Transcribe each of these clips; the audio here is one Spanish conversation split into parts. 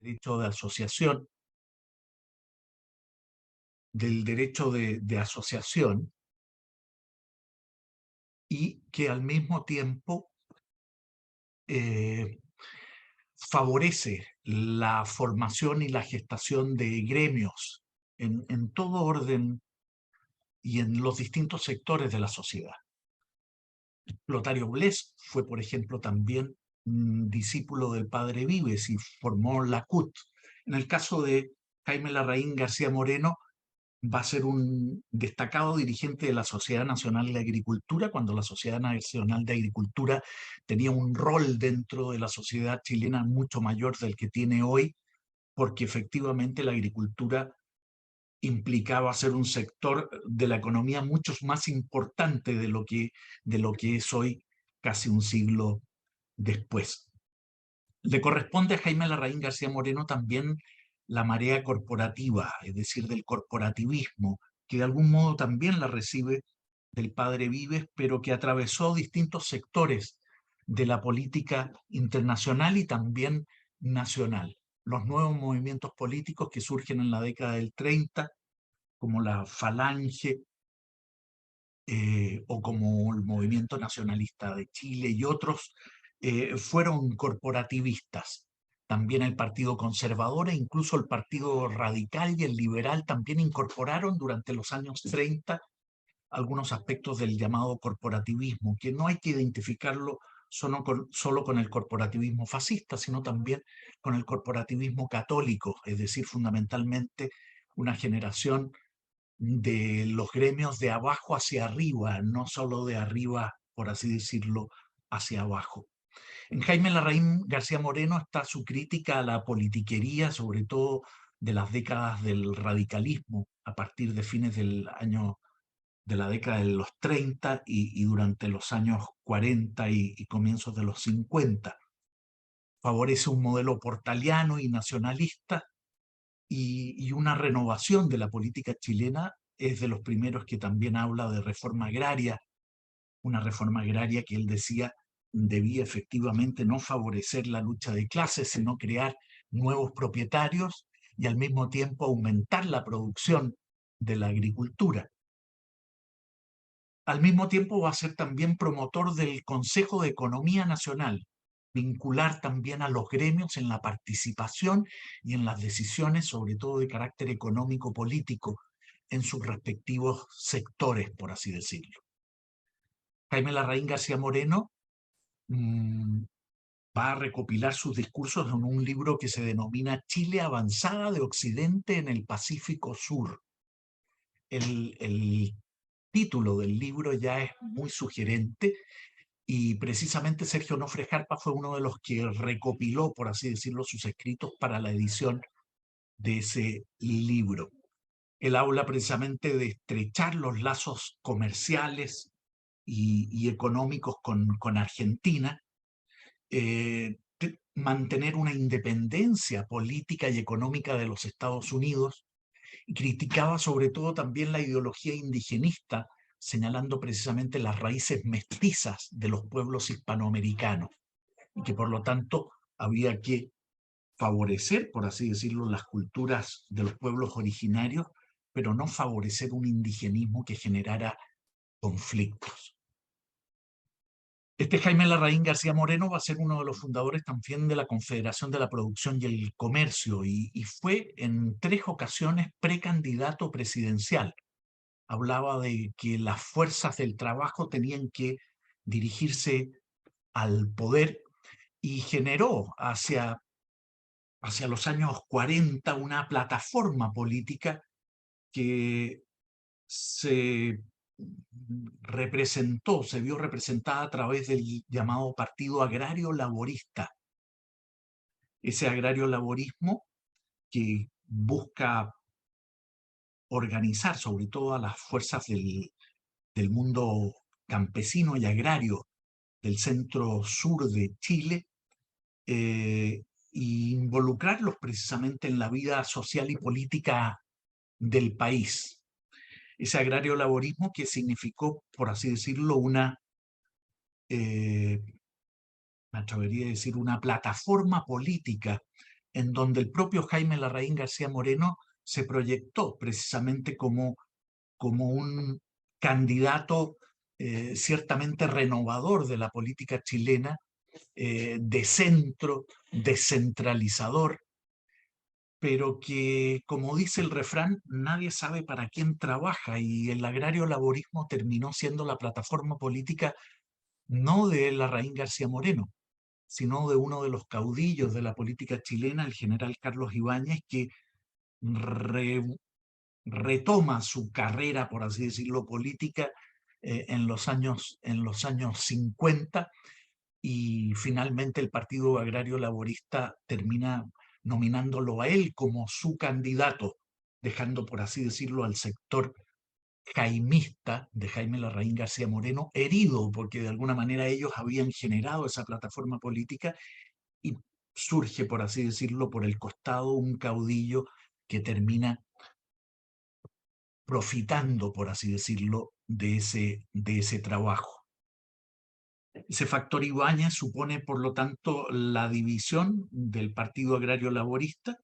derecho de asociación, del derecho de asociación, y que al mismo tiempo eh, favorece la formación y la gestación de gremios en todo orden y en los distintos sectores de la sociedad. Lotario Blest fue, por ejemplo, también discípulo del padre Vives y formó la CUT. En el caso de Jaime Larraín García Moreno, va a ser un destacado dirigente de la Sociedad Nacional de Agricultura, cuando la Sociedad Nacional de Agricultura tenía un rol dentro de la sociedad chilena mucho mayor del que tiene hoy, porque efectivamente la agricultura implicaba ser un sector de la economía mucho más importante de lo que es hoy, casi un siglo después. Le corresponde a Jaime Larraín García Moreno también la marea corporativa, es decir, del corporativismo, que de algún modo también la recibe del padre Vives, pero que atravesó distintos sectores de la política internacional y también nacional. Los nuevos movimientos políticos que surgen en la década del 30, como la Falange o como el Movimiento Nacionalista de Chile y otros, fueron corporativistas. También el Partido Conservador e incluso el Partido Radical y el Liberal también incorporaron durante los años 30 algunos aspectos del llamado corporativismo, que no hay que identificarlo solo con el corporativismo fascista, sino también con el corporativismo católico, es decir, fundamentalmente una generación de los gremios de abajo hacia arriba, no solo de arriba, por así decirlo, hacia abajo. En Jaime Larraín García Moreno está su crítica a la politiquería, sobre todo de las décadas del radicalismo, a partir de fines de la década de los 30 y durante los años 40 y comienzos de los 50. Favorece un modelo portaliano y nacionalista y una renovación de la política chilena. Es de los primeros que también habla de reforma agraria, una reforma agraria que él decía debía efectivamente no favorecer la lucha de clases, sino crear nuevos propietarios y al mismo tiempo aumentar la producción de la agricultura. Al mismo tiempo va a ser también promotor del Consejo de Economía Nacional, vincular también a los gremios en la participación y en las decisiones, sobre todo de carácter económico-político, en sus respectivos sectores, por así decirlo. Jaime Larraín García Moreno va a recopilar sus discursos en un libro que se denomina Chile avanzada de Occidente en el Pacífico Sur. El título del libro ya es muy sugerente y precisamente Sergio Nofre Jarpa fue uno de los que recopiló, por así decirlo, sus escritos para la edición de ese libro. Él habla precisamente de estrechar los lazos comerciales y económicos con Argentina, mantener una independencia política y económica de los Estados Unidos, y criticaba sobre todo también la ideología indigenista, señalando precisamente las raíces mestizas de los pueblos hispanoamericanos, y que por lo tanto había que favorecer, por así decirlo, las culturas de los pueblos originarios, pero no favorecer un indigenismo que generara conflictos. Este Jaime Larraín García Moreno va a ser uno de los fundadores también de la Confederación de la Producción y el Comercio y fue en 3 ocasiones precandidato presidencial. Hablaba de que las fuerzas del trabajo tenían que dirigirse al poder y generó hacia los años 40 una plataforma política que se se vio representada a través del llamado Partido Agrario Laborista. Ese agrario laborismo que busca organizar sobre todo a las fuerzas del mundo campesino y agrario del centro sur de Chile, e involucrarlos precisamente en la vida social y política del país. Ese agrario laborismo que significó, por así decirlo, me atrevería a decir, una plataforma política en donde el propio Jaime Larraín García Moreno se proyectó precisamente como un candidato ciertamente renovador de la política chilena, de centro, descentralizador, pero que, como dice el refrán, nadie sabe para quién trabaja, y el agrario laborismo terminó siendo la plataforma política no de Larraín García Moreno, sino de uno de los caudillos de la política chilena, el general Carlos Ibáñez, que re, retoma su carrera, por así decirlo, política en los años 50, y finalmente el Partido Agrario Laborista termina nominándolo a él como su candidato, dejando, por así decirlo, al sector jaimista de Jaime Larraín García Moreno herido, porque de alguna manera ellos habían generado esa plataforma política, y surge, por así decirlo, por el costado un caudillo que termina profitando, por así decirlo, de ese trabajo. Ese factor Ibáñez supone, por lo tanto, la división del Partido Agrario Laborista,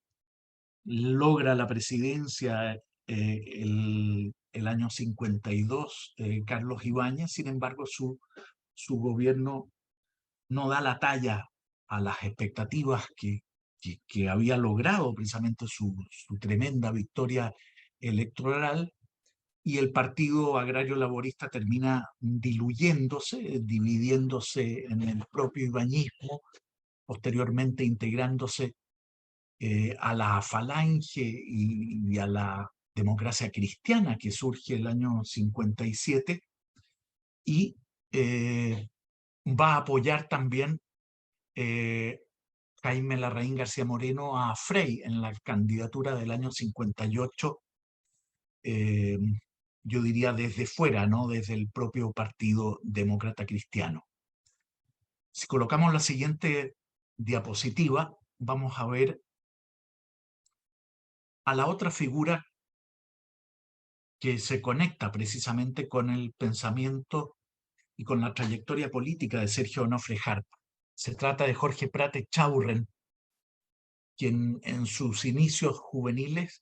logra la presidencia el año 52 Carlos Ibáñez. Sin embargo, su gobierno no da la talla a las expectativas que había logrado precisamente su tremenda victoria electoral, y el Partido Agrario Laborista termina diluyéndose, dividiéndose en el propio ibañismo, posteriormente integrándose a la Falange y a la Democracia Cristiana, que surge el año 57, y va a apoyar también Jaime Larraín García Moreno a Frei en la candidatura del año 58, yo diría desde fuera, ¿no? Desde el propio Partido Demócrata Cristiano. Si colocamos la siguiente diapositiva, vamos a ver a la otra figura que se conecta precisamente con el pensamiento y con la trayectoria política de Sergio Onofre Harp. Se trata de Jorge Prat Echaurren, quien en sus inicios juveniles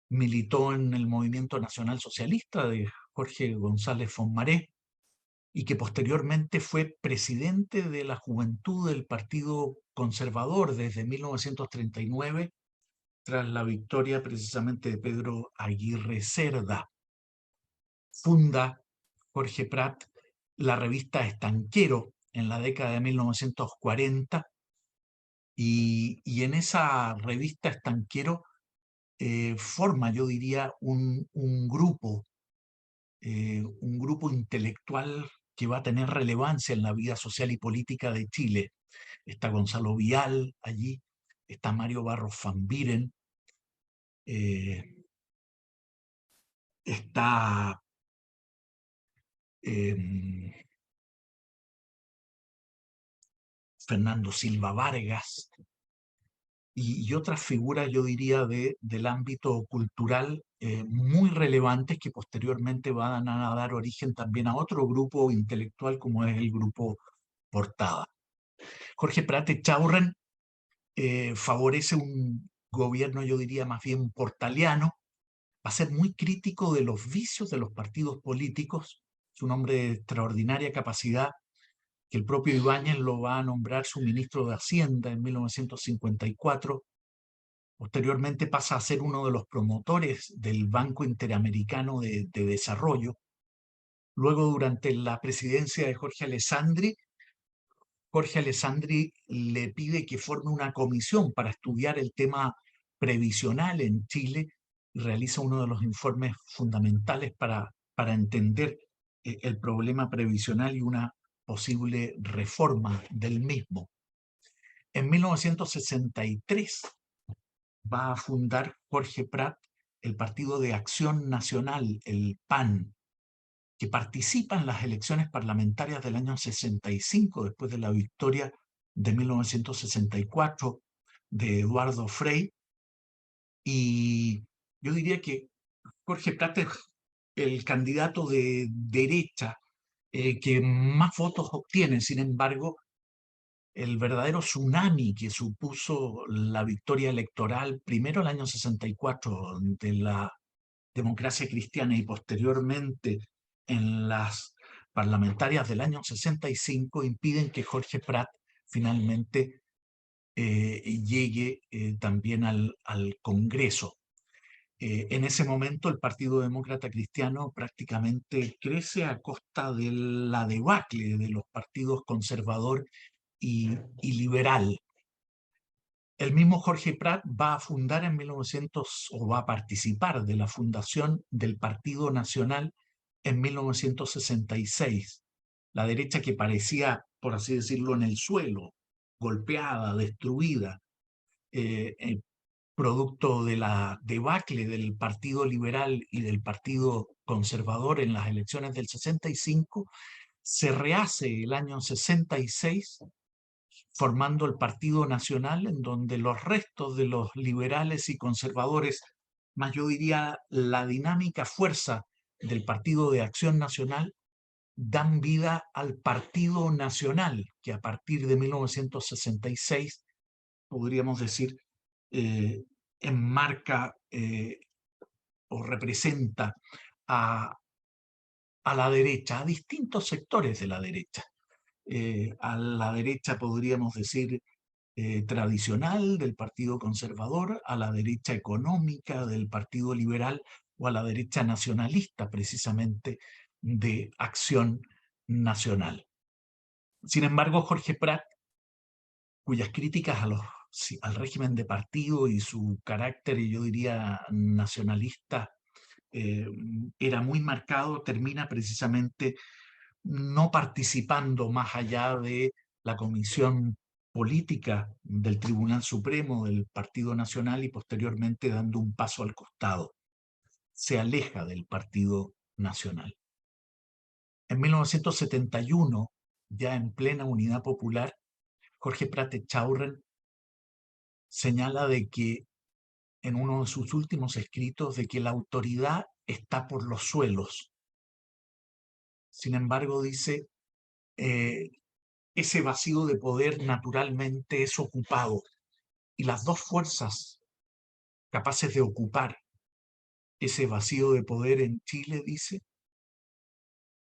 militó en el Movimiento Nacional Socialista de Jorge González Fontmaré, y que posteriormente fue presidente de la Juventud del Partido Conservador desde 1939, tras la victoria precisamente de Pedro Aguirre Cerda. Funda Jorge Prat la revista Estanquero en la década de 1940, y en esa revista Estanquero forma, yo diría, un grupo intelectual que va a tener relevancia en la vida social y política de Chile. Está Gonzalo Vial allí, está Mario Barros van Buren, está Fernando Silva Vargas, y otras figuras, yo diría, del ámbito cultural muy relevantes, que posteriormente van a dar origen también a otro grupo intelectual como es el grupo Portada. Jorge Prat Echaurren favorece un gobierno, yo diría, más bien portaliano, va a ser muy crítico de los vicios de los partidos políticos. Es un hombre de extraordinaria capacidad, que el propio Ibáñez lo va a nombrar su ministro de Hacienda en 1954. Posteriormente pasa a ser uno de los promotores del Banco Interamericano de Desarrollo. Luego, durante la presidencia de Jorge Alessandri le pide que forme una comisión para estudiar el tema previsional en Chile, y realiza uno de los informes fundamentales para entender el problema previsional y una posible reforma del mismo. En 1963 va a fundar Jorge Prat el Partido de Acción Nacional, el PAN, que participa en las elecciones parlamentarias del año 65, después de la victoria de 1964 de Eduardo Frei. Y yo diría que Jorge Prat es el candidato de derecha que más votos obtiene. Sin embargo, el verdadero tsunami que supuso la victoria electoral, primero el año 64 de la democracia cristiana y posteriormente en las parlamentarias del año 65, impiden que Jorge Prat finalmente llegue también al Congreso. En ese momento el Partido Demócrata Cristiano prácticamente crece a costa de la debacle de los partidos conservador y liberal. El mismo Jorge Prat va a fundar en 1900, o va a participar de la fundación del Partido Nacional en 1966. La derecha que parecía, por así decirlo, en el suelo, golpeada, destruida, producto de la debacle del Partido Liberal y del Partido Conservador en las elecciones del 65, se rehace el año 66 formando el Partido Nacional, en donde los restos de los liberales y conservadores, más yo diría la dinámica fuerza del Partido de Acción Nacional, dan vida al Partido Nacional, que a partir de 1966, podríamos decir, eh, enmarca o representa a, a la derecha, a distintos sectores de la derecha. A la derecha podríamos decir tradicional del Partido Conservador, a la derecha económica del Partido Liberal o a la derecha nacionalista precisamente de Acción Nacional. Sin embargo, Jorge Prat, cuyas críticas al régimen de partido y su carácter, yo diría, nacionalista, era muy marcado, termina precisamente no participando más allá de la comisión política del Tribunal Supremo del Partido Nacional y posteriormente dando un paso al costado. Se aleja del Partido Nacional. En 1971, ya en plena unidad popular, Jorge Prat Echaurren señala de que en uno de sus últimos escritos de que la autoridad está por los suelos. Sin embargo, dice, ese vacío de poder naturalmente es ocupado y las dos fuerzas capaces de ocupar ese vacío de poder en Chile, dice,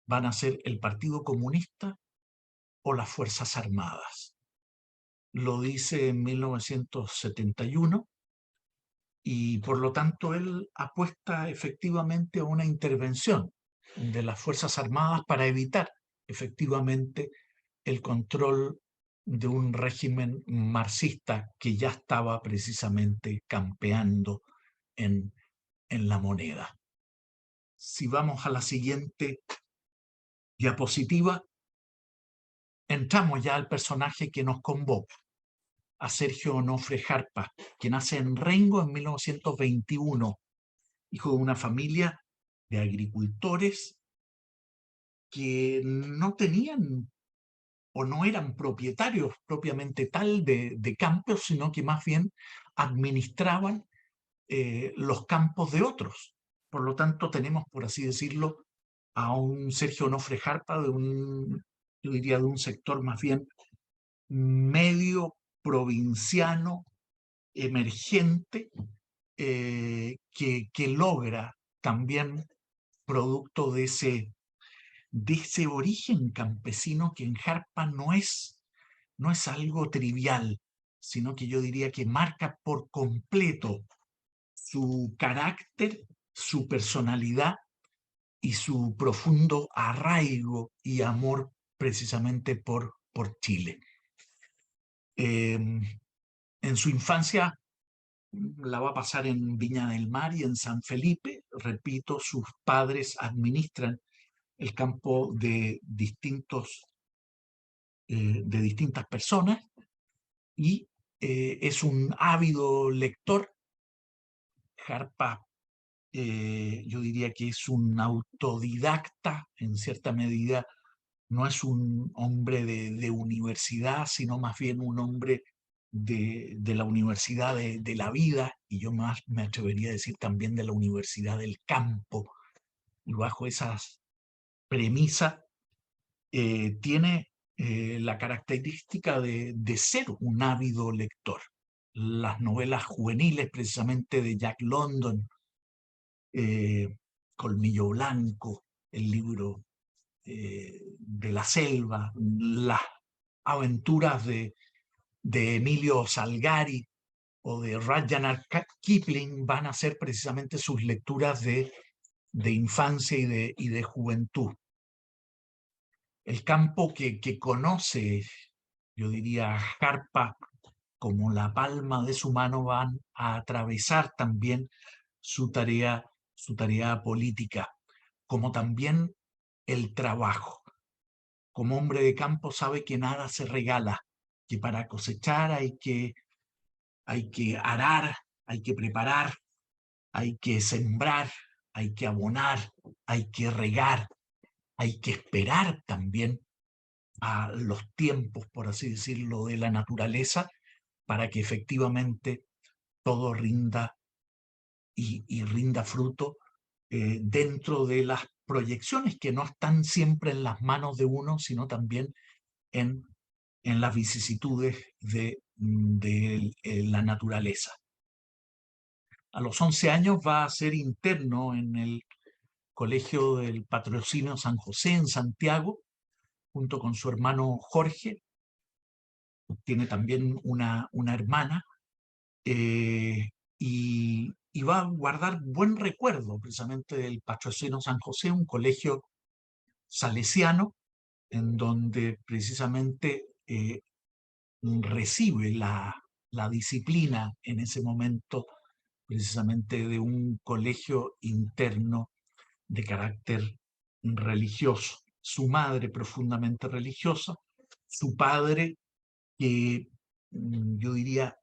van a ser el Partido Comunista o las Fuerzas Armadas. Lo dice en 1971 y por lo tanto él apuesta efectivamente a una intervención de las Fuerzas Armadas para evitar efectivamente el control de un régimen marxista que ya estaba precisamente campeando en la moneda. Si vamos a la siguiente diapositiva, entramos ya al personaje que nos convoca, a Sergio Onofre Jarpa, que nace en Rengo en 1921, hijo de una familia de agricultores que no tenían o no eran propietarios propiamente tal de campos, sino que más bien administraban los campos de otros. Por lo tanto, tenemos, por así decirlo, a un Sergio Onofre Jarpa yo diría, de un sector más bien medio provinciano, emergente, que logra también, producto de ese origen campesino que en Jarpa no es algo trivial, sino que yo diría que marca por completo su carácter, su personalidad y su profundo arraigo y amor precisamente por Chile. En su infancia la va a pasar en Viña del Mar y en San Felipe. Repito, sus padres administran el campo de distintas personas y es un ávido lector. Jarpa, yo diría que es un autodidacta en cierta medida, no es un hombre de universidad, sino más bien un hombre de la universidad de la vida, y yo más me atrevería a decir también de la universidad del campo. Y bajo esas premisas tiene la característica de ser un ávido lector. Las novelas juveniles, precisamente de Jack London, Colmillo Blanco, el libro de la selva, las aventuras de Emilio Salgari o de Rudyard Kipling van a ser precisamente sus lecturas de infancia y de juventud. El campo que conoce, yo diría, Jarpa como la palma de su mano, van a atravesar también su tarea política, como también el trabajo. Como hombre de campo sabe que nada se regala, que para cosechar hay que arar, hay que preparar, hay que sembrar, hay que abonar, hay que regar, hay que esperar también a los tiempos, por así decirlo, de la naturaleza para que efectivamente todo rinda y rinda fruto dentro de las proyecciones que no están siempre en las manos de uno, sino también en, en las vicisitudes de la naturaleza. A los 11 años va a ser interno en el Colegio del Patrocinio San José en Santiago, junto con su hermano Jorge. Tiene también una hermana, y va a guardar buen recuerdo precisamente del Patrocinio San José, un colegio salesiano en donde precisamente recibe la disciplina en ese momento precisamente de un colegio interno de carácter religioso. Su madre profundamente religiosa, su padre que yo diría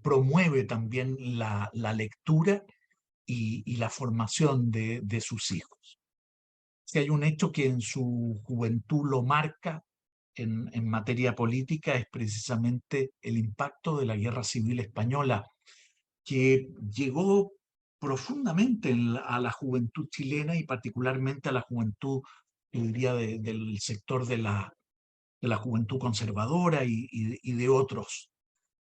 promueve también la lectura y la formación de sus hijos. Si hay un hecho que en su juventud lo marca en materia política es precisamente el impacto de la Guerra Civil Española, que llegó profundamente a la juventud chilena y particularmente a la juventud, yo diría, del sector de la juventud conservadora y de otros.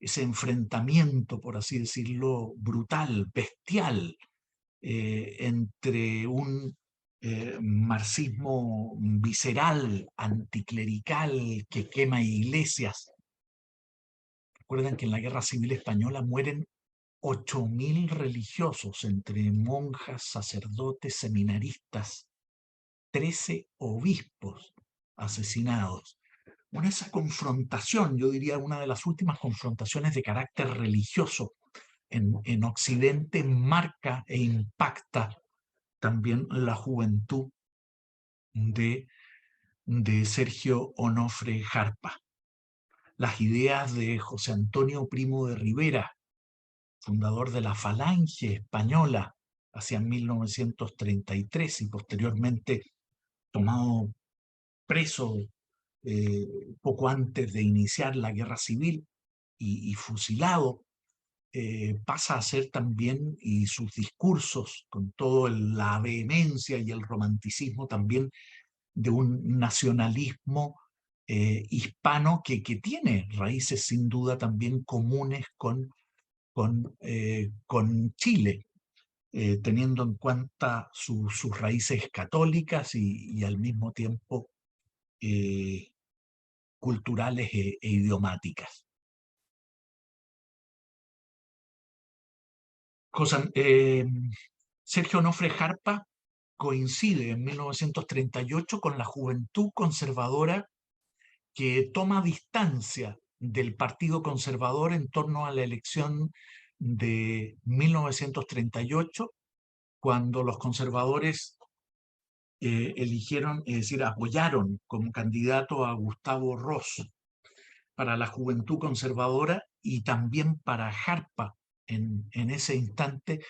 Ese enfrentamiento, por así decirlo, brutal, bestial, entre un marxismo visceral, anticlerical, que quema iglesias. Recuerdan que en la Guerra Civil Española mueren 8.000 religiosos, entre monjas, sacerdotes, seminaristas, 13 obispos asesinados. Bueno, esa confrontación, yo diría una de las últimas confrontaciones de carácter religioso en Occidente, marca e impacta también la juventud de Sergio Onofre Jarpa. Las ideas de José Antonio Primo de Rivera, fundador de la Falange Española hacia 1933 y posteriormente tomado preso poco antes de iniciar la guerra civil y fusilado, pasa a ser también, y sus discursos con toda la vehemencia y el romanticismo también de un nacionalismo hispano que tiene raíces sin duda también comunes con Chile, teniendo en cuenta sus raíces católicas y al mismo tiempo culturales e idiomáticas. Sergio Onofre Jarpa coincide en 1938 con la juventud conservadora que toma distancia del Partido Conservador en torno a la elección de 1938, cuando los conservadores eligieron, es decir, apoyaron como candidato a Gustavo Ross. Para la juventud conservadora y también para Jarpa en ese instante,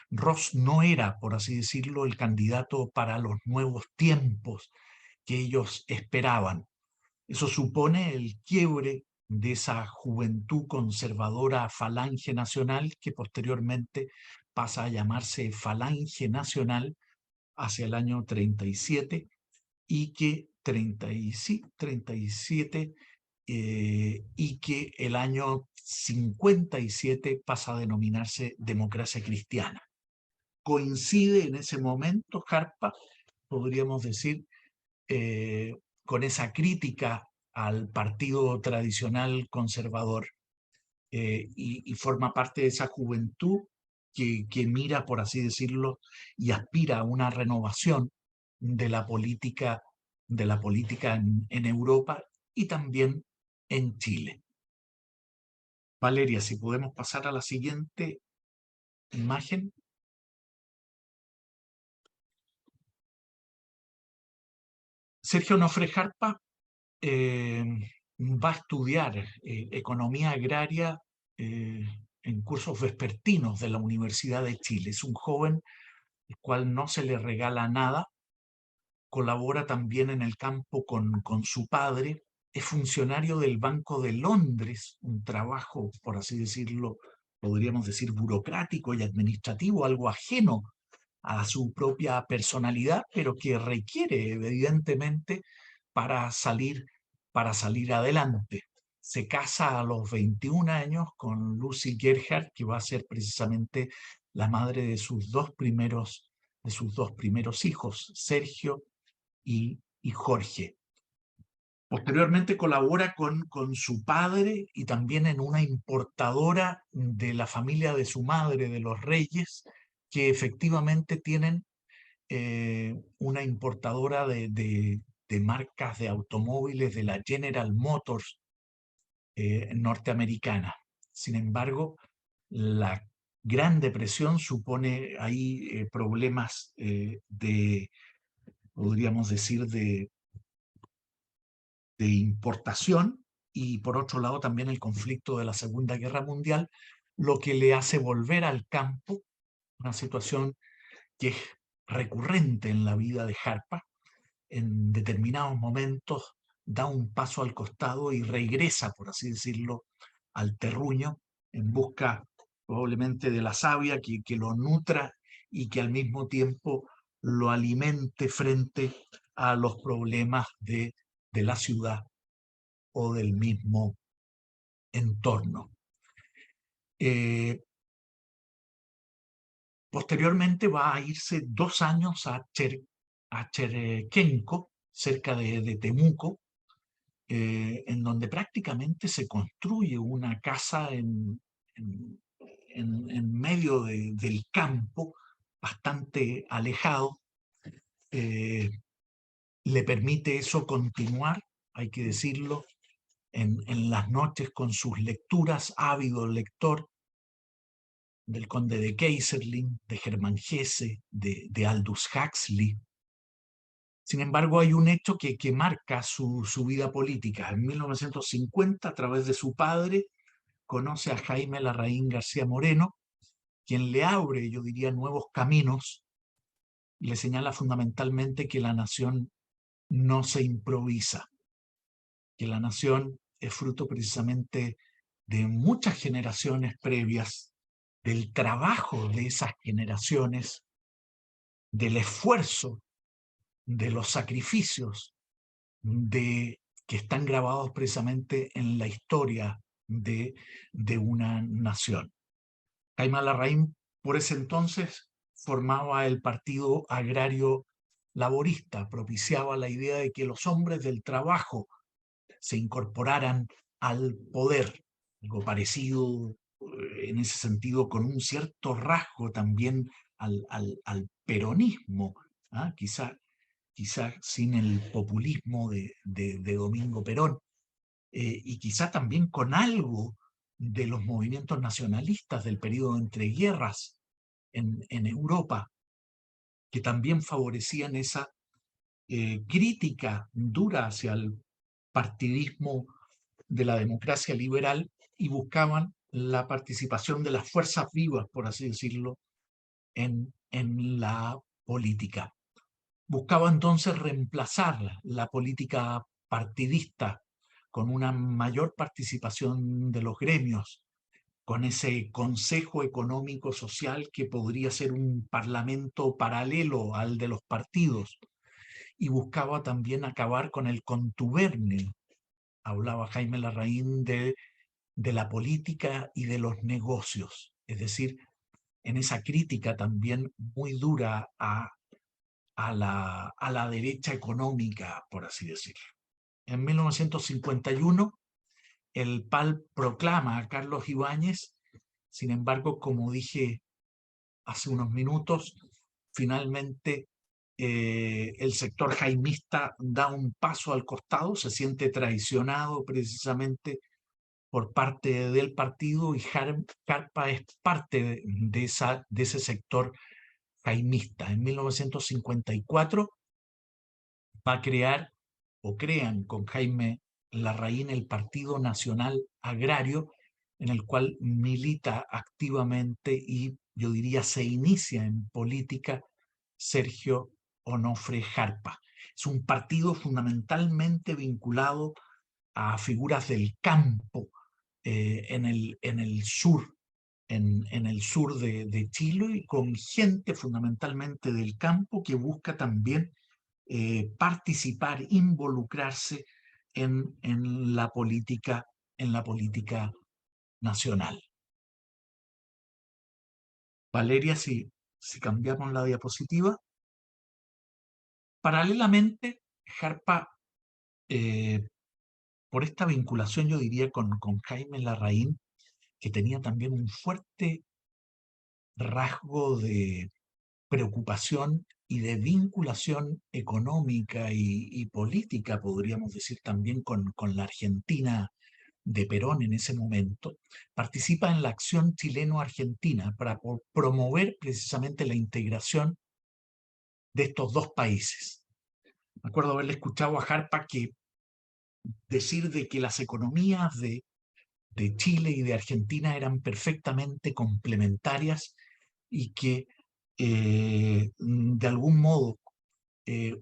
Ross no era, por así decirlo, el candidato para los nuevos tiempos que ellos esperaban. Eso supone el quiebre de esa juventud conservadora Falange Nacional, que posteriormente pasa a llamarse Falange Nacional hacia el año 37, y que 37, y que el año 57 pasa a denominarse democracia cristiana. Coincide en ese momento Jarpa, podríamos decir, con esa crítica al partido tradicional conservador, y forma parte de esa juventud que mira, por así decirlo, y aspira a una renovación de la política, en Europa y también en Chile. Valeria, si podemos pasar a la siguiente imagen. Sergio Onofre Jarpa eh, va a estudiar economía agraria en cursos vespertinos de la Universidad de Chile. Es un joven al cual no se le regala nada, colabora también en el campo con su padre, es funcionario del Banco de Londres, un trabajo, por así decirlo, podríamos decir burocrático y administrativo, algo ajeno a su propia personalidad, pero que requiere evidentemente para salir, adelante. Se casa a los 21 años con Lucy Gerhardt, que va a ser precisamente la madre de sus dos primeros hijos, Sergio y Jorge. Posteriormente colabora con su padre y también en una importadora de la familia de su madre, de los Reyes, que efectivamente tienen una importadora de marcas de automóviles de la General Motors norteamericana. Sin embargo, la Gran Depresión supone ahí problemas podríamos decir, de importación, y por otro lado también el conflicto de la Segunda Guerra Mundial, lo que le hace volver al campo, una situación que es recurrente en la vida de Jarpa. En determinados momentos da un paso al costado y regresa, por así decirlo, al terruño en busca probablemente de la savia que lo nutra y que al mismo tiempo lo alimente frente a los problemas de la ciudad o del mismo entorno. Posteriormente va a irse 2 años a Cherquenco, cerca de Temuco, en donde prácticamente se construye una casa en medio del campo, bastante alejado. Le permite eso continuar, hay que decirlo, en las noches con sus lecturas, ávido lector del Conde de Keyserling, de Hermann Hesse, de Aldous Huxley. Sin embargo, hay un hecho que marca su vida política. En 1950, a través de su padre, conoce a Jaime Larraín García Moreno, quien le abre, yo diría, nuevos caminos, y le señala fundamentalmente que la nación no se improvisa, que la nación es fruto precisamente de muchas generaciones previas, del trabajo de esas generaciones, del esfuerzo, de los sacrificios, que están grabados precisamente en la historia de una nación. Jaime Larraín, por ese entonces, formaba el Partido Agrario Laborista, propiciaba la idea de que los hombres del trabajo se incorporaran al poder, algo parecido en ese sentido con un cierto rasgo también al peronismo, ¿ah? Quizá sin el populismo de Domingo Perón, y quizá también con algo de los movimientos nacionalistas del periodo de entreguerras en Europa, que también favorecían esa crítica dura hacia el partidismo de la democracia liberal y buscaban la participación de las fuerzas vivas, por así decirlo, en la política. Buscaba entonces reemplazar la política partidista con una mayor participación de los gremios, con ese consejo económico social que podría ser un parlamento paralelo al de los partidos, y buscaba también acabar con el contubernio. Hablaba Jaime Larraín de la política y de los negocios, es decir, en esa crítica también muy dura a la derecha económica, por así decirlo. En 1951, el PAL proclama a Carlos Ibáñez, sin embargo, como dije hace unos minutos, finalmente el sector jaimista da un paso al costado, se siente traicionado precisamente por parte del partido y Jarpa es parte de ese sector jaimista. En 1954 va a crear o crean con Jaime Larraín el Partido Nacional Agrario, en el cual milita activamente y yo diría se inicia en política Sergio Onofre Jarpa. Es un partido fundamentalmente vinculado a figuras del campo en el sur, en el sur de Chile y con gente fundamentalmente del campo que busca también participar, involucrarse en la política nacional. Valeria, si cambiamos la diapositiva. Paralelamente, Jarpa, por esta vinculación, yo diría, con Jaime Larraín, que tenía también un fuerte rasgo de preocupación y de vinculación económica y política, podríamos decir también con la Argentina de Perón en ese momento, participa en la acción chileno-argentina para promover precisamente la integración de estos dos países. Me acuerdo haberle escuchado a Jarpa que decir de que las economías de Chile y de Argentina eran perfectamente complementarias y que de algún modo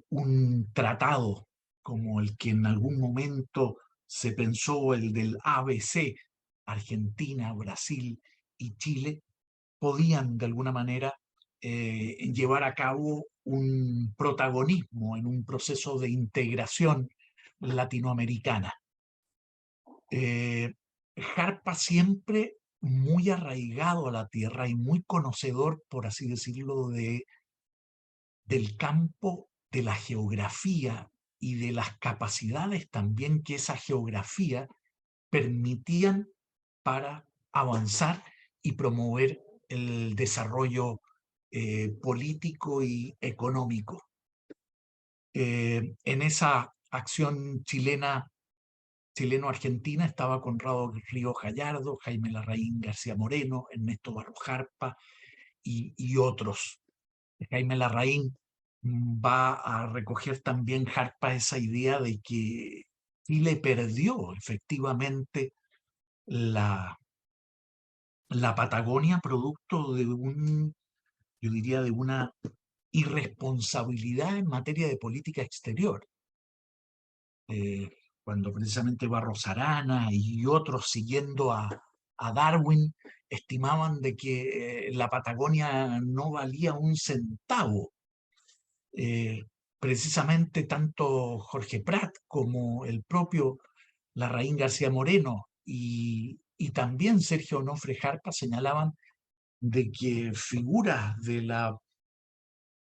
un tratado como el que en algún momento se pensó, el del ABC, Argentina, Brasil y Chile, podían de alguna manera llevar a cabo un protagonismo en un proceso de integración latinoamericana. Jarpa siempre muy arraigado a la tierra y muy conocedor, por así decirlo, del campo, de la geografía y de las capacidades también que esa geografía permitían para avanzar y promover el desarrollo político y económico. En esa acción chileno-argentina estaba Conrado Ríos Gallardo, Jaime Larraín García Moreno, Ernesto Barro Jarpa y otros. Jaime Larraín va a recoger también Jarpa esa idea de que Chile perdió efectivamente la Patagonia producto de yo diría, de una irresponsabilidad en materia de política exterior. Eh, Cuando precisamente Barros Arana y otros siguiendo a Darwin estimaban de que la Patagonia no valía un centavo. Eh, Precisamente tanto Jorge Prat como el propio Larraín García Moreno y también Sergio Onofre Jarpa señalaban de que figuras de la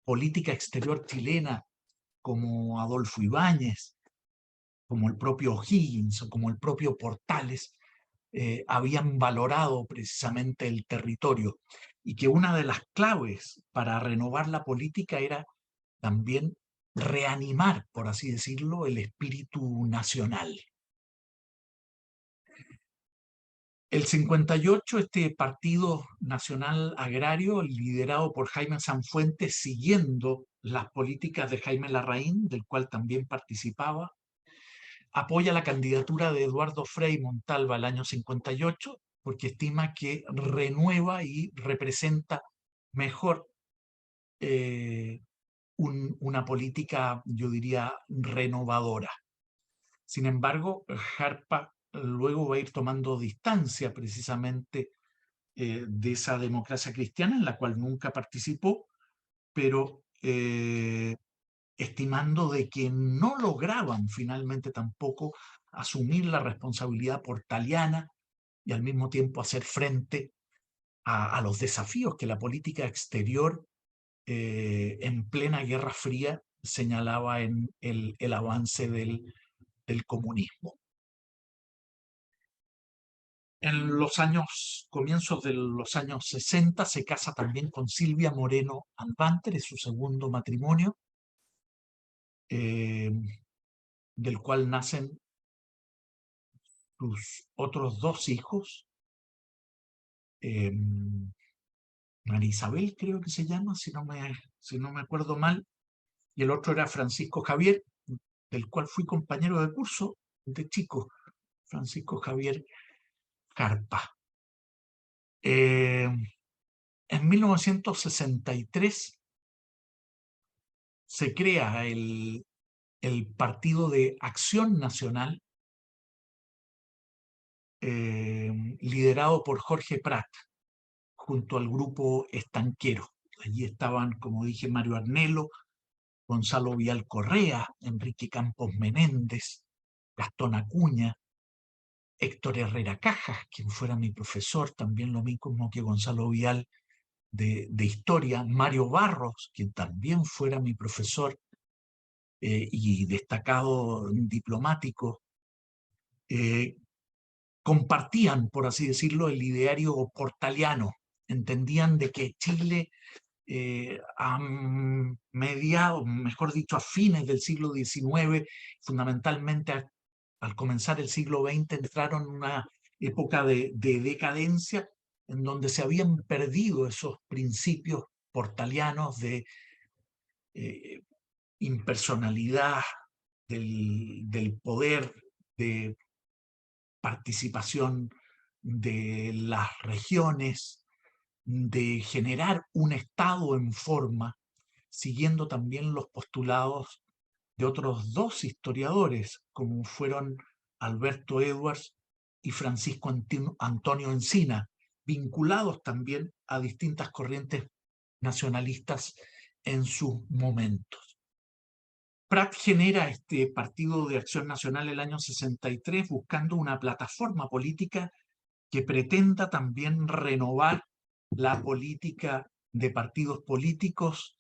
política exterior chilena como Adolfo Ibáñez, como el propio O'Higgins o como el propio Portales, habían valorado precisamente el territorio y que una de las claves para renovar la política era también reanimar, por así decirlo, el espíritu nacional. El 58, este Partido Nacional Agrario, liderado por Jaime Sanfuentes, siguiendo las políticas de Jaime Larraín, del cual también participaba, apoya la candidatura de Eduardo Frei Montalva el año 58, porque estima que renueva y representa mejor una política, yo diría, renovadora. Sin embargo, Jarpa luego va a ir tomando distancia precisamente de esa democracia cristiana en la cual nunca participó, pero estimando de que no lograban finalmente tampoco asumir la responsabilidad portaliana y al mismo tiempo hacer frente a los desafíos que la política exterior en plena Guerra Fría señalaba en el avance del comunismo. En los comienzos de los años 60 se casa también con Silvia Moreno Albanter, es su segundo matrimonio, eh, del cual nacen sus otros dos hijos, eh, María Isabel creo que se llama, si no me acuerdo mal, y el otro era Francisco Javier, del cual fui compañero de curso de chico, Francisco Javier Carpa. En 1963 se crea el Partido de Acción Nacional, liderado por Jorge Prat, junto al grupo Estanquero. Allí estaban, como dije, Mario Arnelo, Gonzalo Vial Correa, Enrique Campos Menéndez, Gastón Acuña, Héctor Herrera Cajas, quien fuera mi profesor, también lo mismo que Gonzalo Vial de Historia, Mario Barros, quien también fuera mi profesor y destacado diplomático, compartían, por así decirlo, el ideario portaliano. Entendían de que Chile a mediados, mejor dicho, a fines del siglo XIX, fundamentalmente al comenzar el siglo XX, entraron en una época de decadencia en donde se habían perdido esos principios portalianos de impersonalidad, del poder, de participación de las regiones, de generar un Estado en forma, siguiendo también los postulados de otros dos historiadores, como fueron Alberto Edwards y Francisco Antonio Encina, vinculados también a distintas corrientes nacionalistas en sus momentos. Prat genera este Partido de Acción Nacional el año 63 buscando una plataforma política que pretenda también renovar la política de partidos políticos,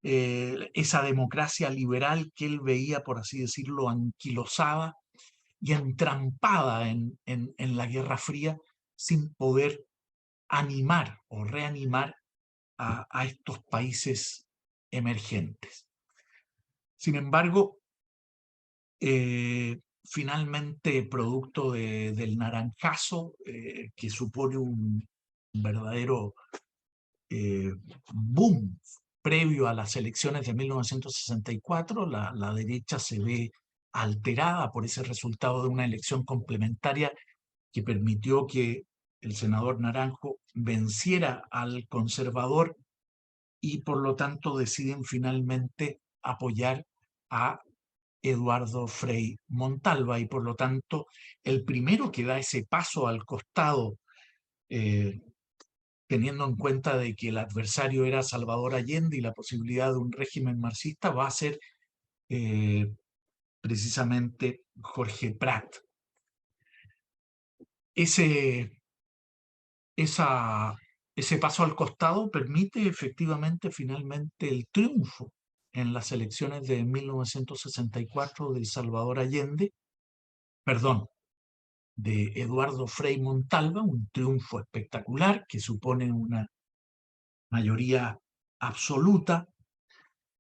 esa democracia liberal que él veía, por así decirlo, anquilosada y entrampada en la Guerra Fría, sin poder animar o reanimar a estos países emergentes. Sin embargo, finalmente, producto del naranjazo, que supone un verdadero boom previo a las elecciones de 1964, la derecha se ve alterada por ese resultado de una elección complementaria que permitió que el senador Naranjo venciera al conservador y por lo tanto deciden finalmente apoyar a Eduardo Frei Montalva y por lo tanto el primero que da ese paso al costado, teniendo en cuenta de que el adversario era Salvador Allende y la posibilidad de un régimen marxista, va a ser precisamente Jorge Prat. Ese paso al costado permite efectivamente finalmente el triunfo en las elecciones de 1964 de Salvador Allende, perdón, de Eduardo Frei Montalva, un triunfo espectacular que supone una mayoría absoluta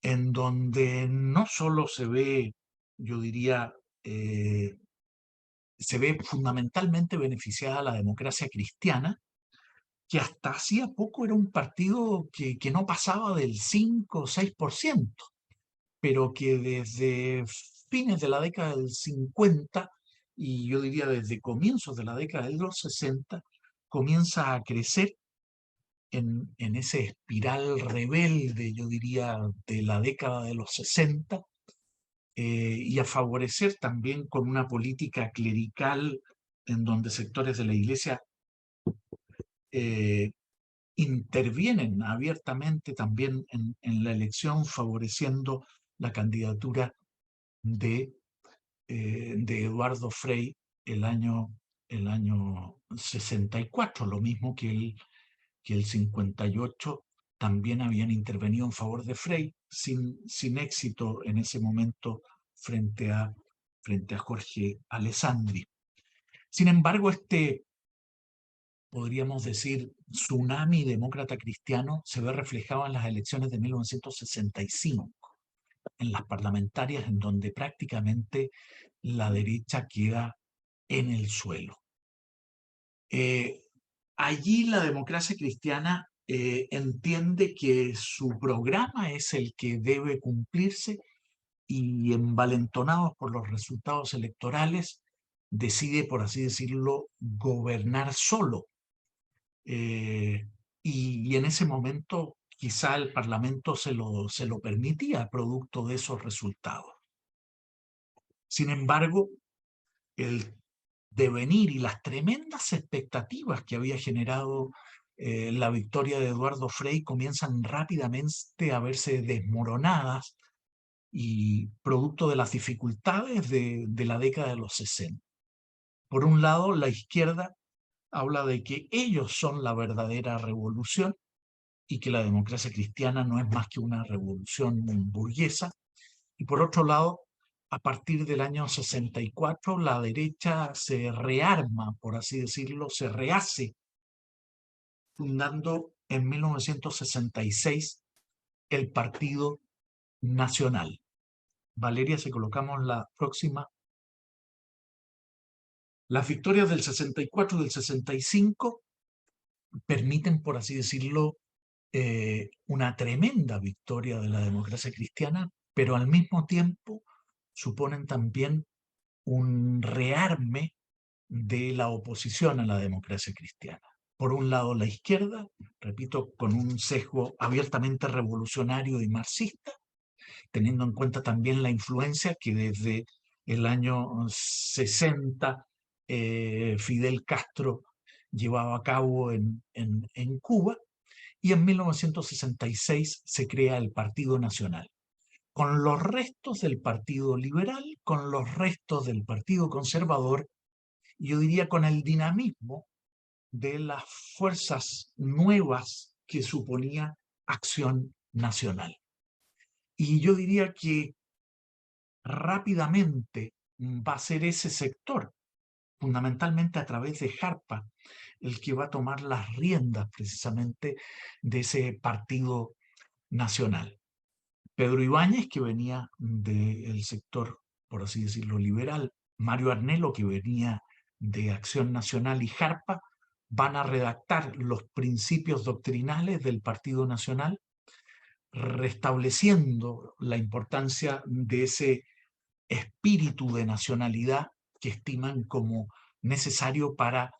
en donde no solo se ve, yo diría, se ve fundamentalmente beneficiada la democracia cristiana, que hasta hacía poco era un partido que no pasaba del 5 o 6%, pero que desde fines de la década del 50 y yo diría desde comienzos de la década de los 60, comienza a crecer en ese espiral rebelde, yo diría, de la década de los 60, y a favorecer también con una política clerical en donde sectores de la Iglesia eh, intervienen abiertamente también en la elección, favoreciendo la candidatura de Eduardo Frei el año 64, lo mismo que el 58 también habían intervenido en favor de Frei, sin éxito en ese momento frente a Jorge Alessandri. Sin embargo, podríamos decir, tsunami demócrata cristiano se ve reflejado en las elecciones de 1965, en las parlamentarias, en donde prácticamente la derecha queda en el suelo. Allí la democracia cristiana entiende que su programa es el que debe cumplirse y, envalentonados por los resultados electorales, decide, por así decirlo, gobernar solo. Y en ese momento quizá el Parlamento se lo permitía, producto de esos resultados. Sin embargo, el devenir y las tremendas expectativas que había generado la victoria de Eduardo Frei comienzan rápidamente a verse desmoronadas y producto de las dificultades de la década de los 60. Por un lado, la izquierda habla de que ellos son la verdadera revolución y que la democracia cristiana no es más que una revolución burguesa. Y por otro lado, a partir del año 64, la derecha se rearma, por así decirlo, se rehace, fundando en 1966 el Partido Nacional. Valeria, si colocamos la próxima. Las victorias del 64 y del 65 permiten, por así decirlo, una tremenda victoria de la democracia cristiana, pero al mismo tiempo suponen también un rearme de la oposición a la democracia cristiana. Por un lado, la izquierda, repito, con un sesgo abiertamente revolucionario y marxista, teniendo en cuenta también la influencia que desde el año 60 Fidel Castro llevaba a cabo en Cuba, y en 1966 se crea el Partido Nacional, con los restos del Partido Liberal, con los restos del Partido Conservador, y yo diría con el dinamismo de las fuerzas nuevas que suponía Acción Nacional. Y yo diría que rápidamente va a ser ese sector, fundamentalmente a través de Jarpa, el que va a tomar las riendas precisamente de ese Partido Nacional. Pedro Ibáñez, que venía del sector, por así decirlo, liberal, Mario Arnelo, que venía de Acción Nacional, y Jarpa van a redactar los principios doctrinales del Partido Nacional, restableciendo la importancia de ese espíritu de nacionalidad que estiman como necesario para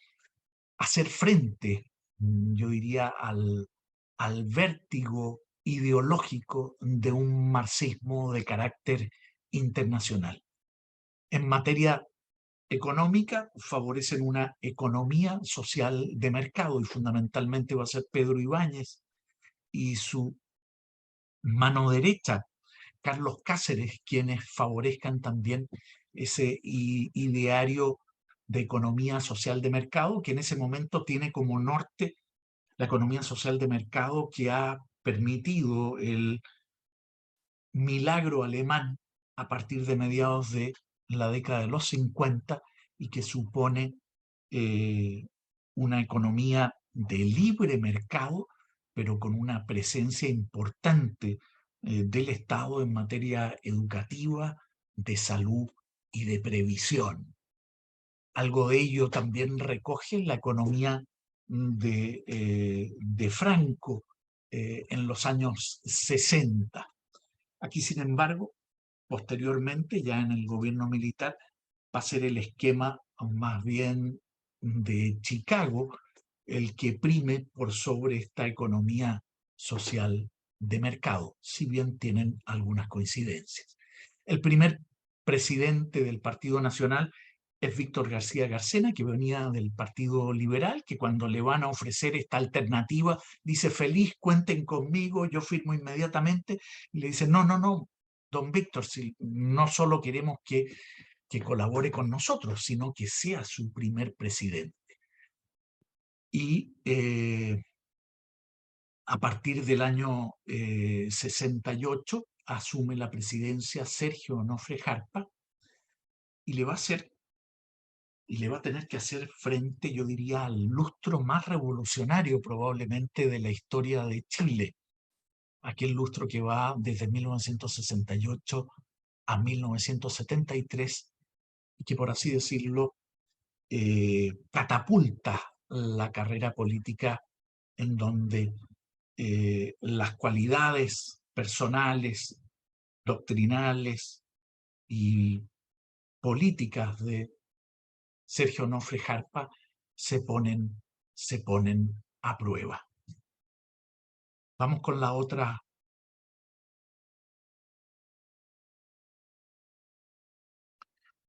hacer frente, yo diría, al vértigo ideológico de un marxismo de carácter internacional. En materia económica, favorecen una economía social de mercado, y fundamentalmente va a ser Pedro Ibáñez y su mano derecha, Carlos Cáceres, quienes favorezcan también ese ideario de economía social de mercado, que en ese momento tiene como norte la economía social de mercado que ha permitido el milagro alemán a partir de mediados de la década de los 50, y que supone una economía de libre mercado, pero con una presencia importante del Estado en materia educativa, de salud y de previsión. Algo de ello también recoge la economía de Franco en los años 60. Aquí, sin embargo, posteriormente, ya en el gobierno militar, va a ser el esquema más bien de Chicago el que prime por sobre esta economía social de mercado, si bien tienen algunas coincidencias. El primer presidente del Partido Nacional es Víctor García Garcena, que venía del Partido Liberal, que cuando le van a ofrecer esta alternativa dice: feliz, cuenten conmigo, yo firmo inmediatamente, y le dice: no, don Víctor, si no solo queremos que colabore con nosotros, sino que sea su primer presidente. Y a partir del año 68 asume la presidencia Sergio Onofre Jarpa y le va a tener que hacer frente, yo diría, al lustro más revolucionario probablemente de la historia de Chile, aquel lustro que va desde 1968 a 1973 y que, por así decirlo, catapulta la carrera política, en donde las cualidades personales, doctrinales y políticas de Sergio Onofre Jarpa se ponen a prueba. Vamos con la otra.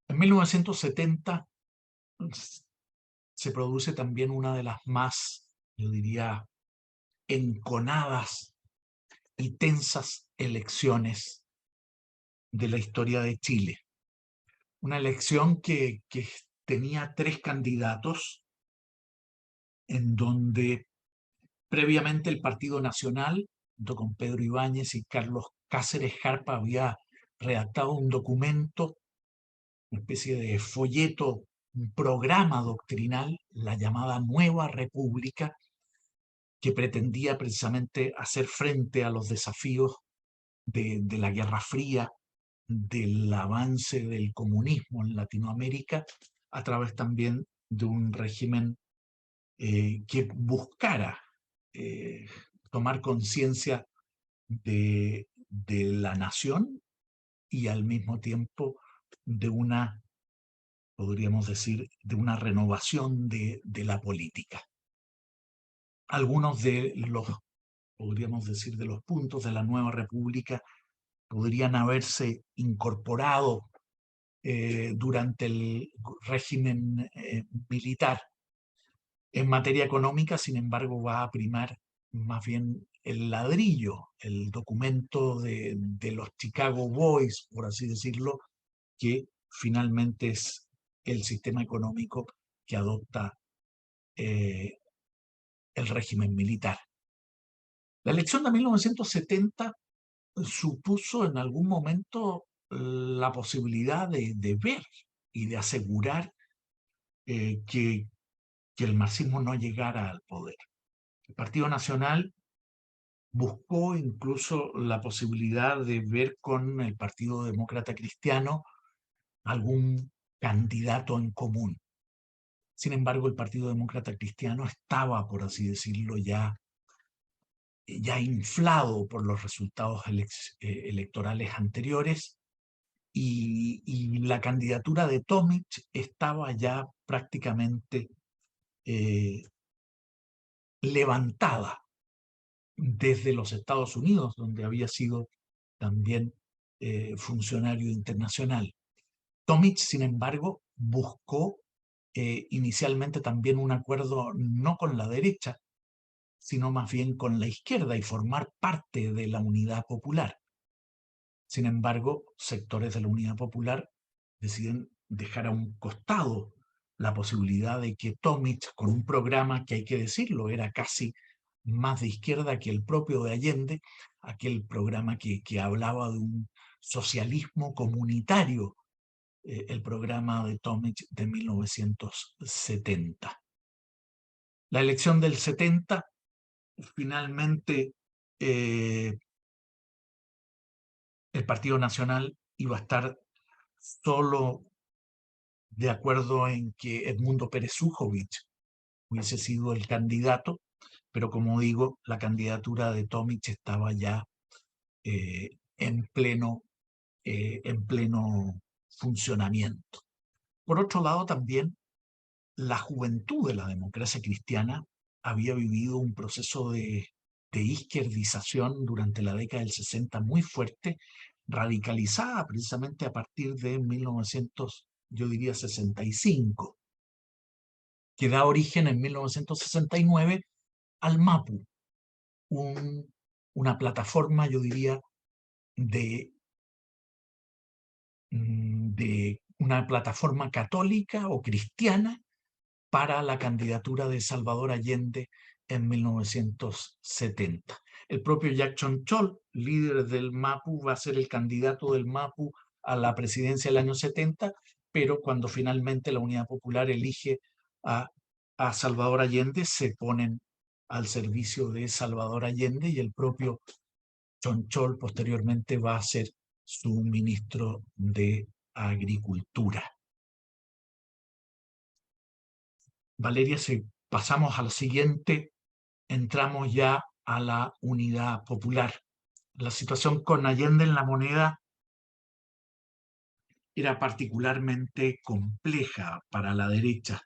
En 1970 se produce también una de las más, yo diría, enconadas y tensas elecciones de la historia de Chile. Una elección que tenía 3 candidatos, en donde previamente el Partido Nacional, junto con Pedro Ibáñez y Carlos Cáceres Jarpa, había redactado un documento, una especie de folleto, un programa doctrinal, la llamada Nueva República, que pretendía precisamente hacer frente a los desafíos de la Guerra Fría, del avance del comunismo en Latinoamérica, a través también de un régimen que buscara tomar conciencia de la nación y al mismo tiempo de una, podríamos decir, de una renovación de la política. Algunos de los, podríamos decir, de los puntos de la nueva república podrían haberse incorporado durante el régimen militar. En materia económica, sin embargo, va a primar más bien el ladrillo, el documento de los Chicago Boys, por así decirlo, que finalmente es el sistema económico que adopta el régimen militar. La elección de 1970 supuso en algún momento la posibilidad de ver y de asegurar que el marxismo no llegara al poder. El Partido Nacional buscó incluso la posibilidad de ver con el Partido Demócrata Cristiano algún candidato en común. Sin embargo, el Partido Demócrata Cristiano estaba, por así decirlo, ya inflado por los resultados electorales anteriores y la candidatura de Tomic estaba ya prácticamente levantada desde los Estados Unidos, donde había sido también funcionario internacional. Tomic, sin embargo, buscó inicialmente también un acuerdo no con la derecha, sino más bien con la izquierda y formar parte de la Unidad Popular. Sin embargo, sectores de la Unidad Popular deciden dejar a un costado la posibilidad de que Tomic, con un programa que hay que decirlo, era casi más de izquierda que el propio de Allende, aquel programa que hablaba de un socialismo comunitario, el programa de Tomic de 1970. La elección del 70, finalmente el Partido Nacional iba a estar solo de acuerdo en que Edmundo Pérez Ujovich hubiese sido el candidato, pero como digo, la candidatura de Tomic estaba ya eh, en pleno funcionamiento. Por otro lado, también la juventud de la democracia cristiana había vivido un proceso de izquierdización durante la década del 60 muy fuerte, radicalizada precisamente a partir de 1965, que da origen en 1969 al MAPU, una plataforma, yo diría, de de una plataforma católica o cristiana para la candidatura de Salvador Allende en 1970. El propio Jack Chol, líder del MAPU, va a ser el candidato del MAPU a la presidencia del año 70, pero cuando finalmente la Unidad Popular elige a, a Salvador Allende, se ponen al servicio de Salvador Allende, y el propio Chol posteriormente va a ser su ministro de Agricultura. Valeria, si pasamos al siguiente, entramos ya a la Unidad Popular. La situación con Allende en la moneda era particularmente compleja para la derecha.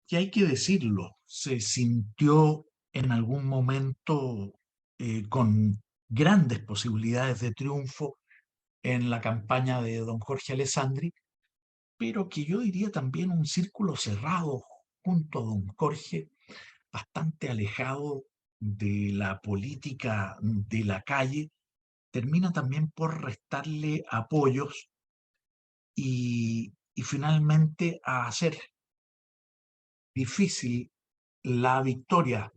Y hay que decirlo, se sintió en algún momento con grandes posibilidades de triunfo en la campaña de don Jorge Alessandri, pero que yo diría también un círculo cerrado junto a don Jorge, bastante alejado de la política de la calle, termina también por restarle apoyos y finalmente a hacer difícil la victoria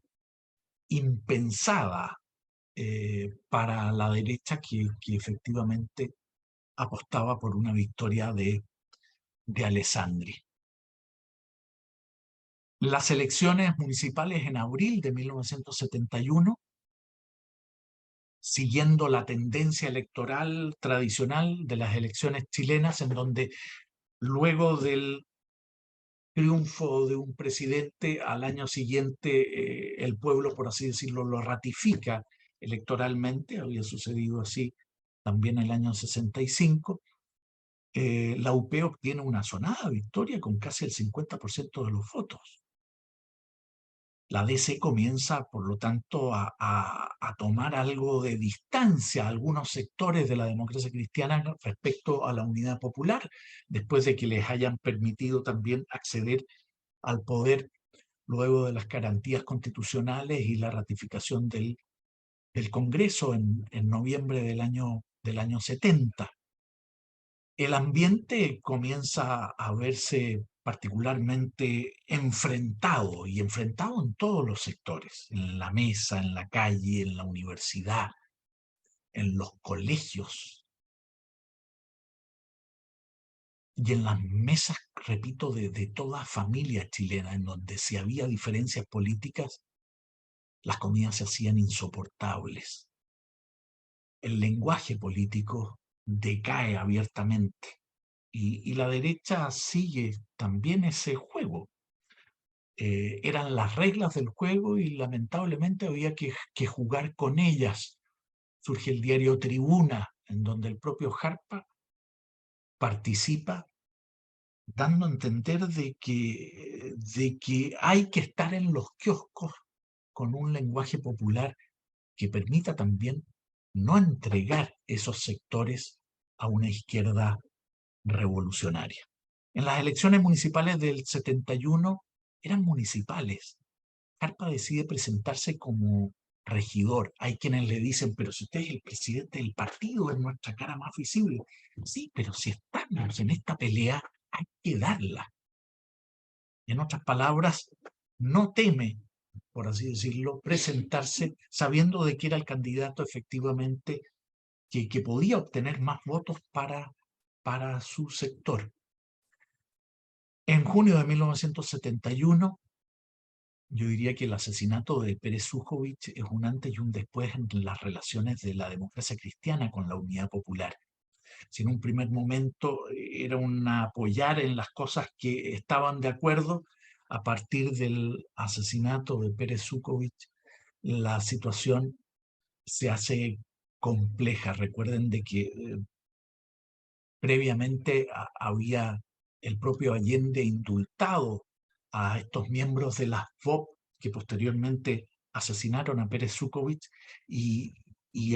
impensada para la derecha que efectivamente apostaba por una victoria de Alessandri. Las elecciones municipales en abril de 1971, siguiendo la tendencia electoral tradicional de las elecciones chilenas, en donde luego del triunfo de un presidente, al año siguiente el pueblo, por así decirlo, lo ratifica electoralmente. Había sucedido así también el año 65. La UP obtiene una sonada victoria con casi el 50% de los votos. La DC comienza, por lo tanto, a tomar algo de distancia a algunos sectores de la democracia cristiana respecto a la Unidad Popular, después de que les hayan permitido también acceder al poder luego de las garantías constitucionales y la ratificación del Congreso en noviembre del año 70. El ambiente comienza a verse particularmente enfrentado, y enfrentado en todos los sectores, en la mesa, en la calle, en la universidad, en los colegios y en las mesas, repito, de toda familia chilena, en donde si había diferencias políticas, las comidas se hacían insoportables. El lenguaje político decae abiertamente y la derecha sigue también ese juego. Eran las reglas del juego y lamentablemente había que jugar con ellas. Surge el diario Tribuna, en donde el propio Jarpa participa dando a entender de que hay que estar en los kioscos con un lenguaje popular que permita también no entregar esos sectores a una izquierda revolucionaria. En las elecciones municipales del 71 eran municipales. Jarpa decide presentarse como regidor. Hay quienes le dicen, pero si usted es el presidente del partido, es nuestra cara más visible. Sí, pero si estamos en esta pelea, hay que darla. En otras palabras, no teme, por así decirlo, presentarse sabiendo de que era el candidato efectivamente que podía obtener más votos para su sector. En junio de 1971, yo diría que el asesinato de Pérez Ujovich es un antes y un después en las relaciones de la democracia cristiana con la Unidad Popular. Si en un primer momento era un apoyar en las cosas que estaban de acuerdo, a partir del asesinato de Pérez Ujovich, la situación se hace compleja. Recuerden de que previamente había el propio Allende indultado a estos miembros de las FOP que posteriormente asesinaron a Pérez Ujovich, y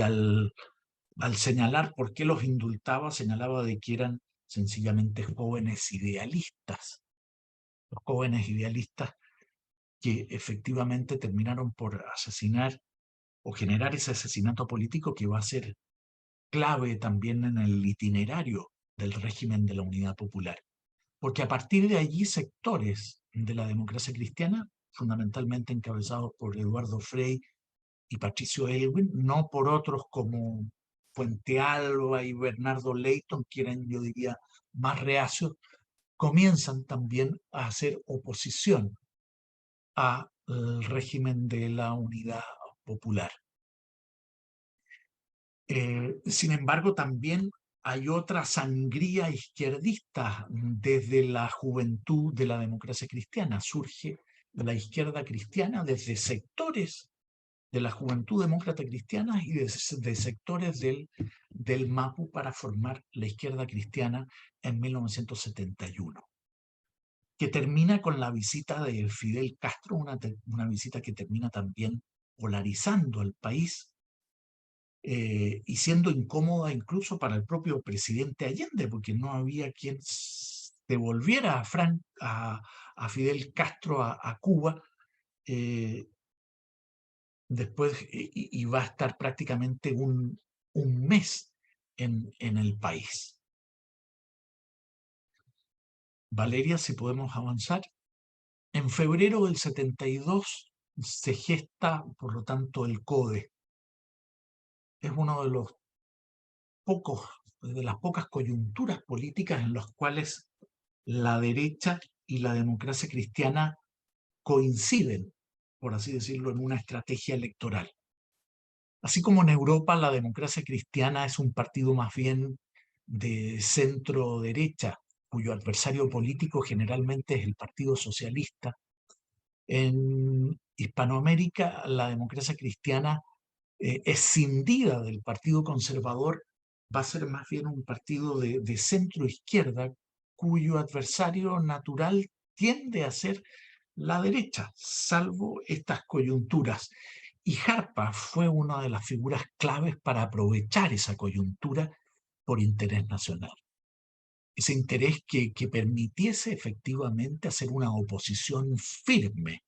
al señalar por qué los indultaba, señalaba de que eran sencillamente jóvenes idealistas. Los jóvenes idealistas que efectivamente terminaron por asesinar o generar ese asesinato político que va a ser clave también en el itinerario del régimen de la Unidad Popular. Porque a partir de allí sectores de la democracia cristiana, fundamentalmente encabezados por Eduardo Frei y Patricio Aylwin, no por otros como Puente Alba y Bernardo Leighton, que eran, yo diría, más reacios, comienzan también a hacer oposición al régimen de la Unidad Popular. Sin embargo, también hay otra sangría izquierdista desde la juventud de la democracia cristiana. Surge la izquierda cristiana desde sectores de la juventud demócrata cristiana y de sectores del MAPU para formar la izquierda cristiana en 1971, que termina con la visita de Fidel Castro, una visita que termina también polarizando al país y siendo incómoda incluso para el propio presidente Allende, porque no había quien devolviera a Fidel Castro a Cuba después y va a estar prácticamente un mes en el país. Valeria, si podemos avanzar. En febrero del 72 se gesta, por lo tanto, el CODE. Es uno de las pocas coyunturas políticas en las cuales la derecha y la democracia cristiana coinciden, por así decirlo, en una estrategia electoral. Así como en Europa la democracia cristiana es un partido más bien de centro derecha, cuyo adversario político generalmente es el Partido Socialista, en Hispanoamérica la democracia cristiana escindida del Partido Conservador va a ser más bien un partido de centro izquierda cuyo adversario natural tiende a ser la derecha, salvo estas coyunturas. Y Jarpa fue una de las figuras claves para aprovechar esa coyuntura por interés nacional. Ese interés que permitiese efectivamente hacer una oposición firme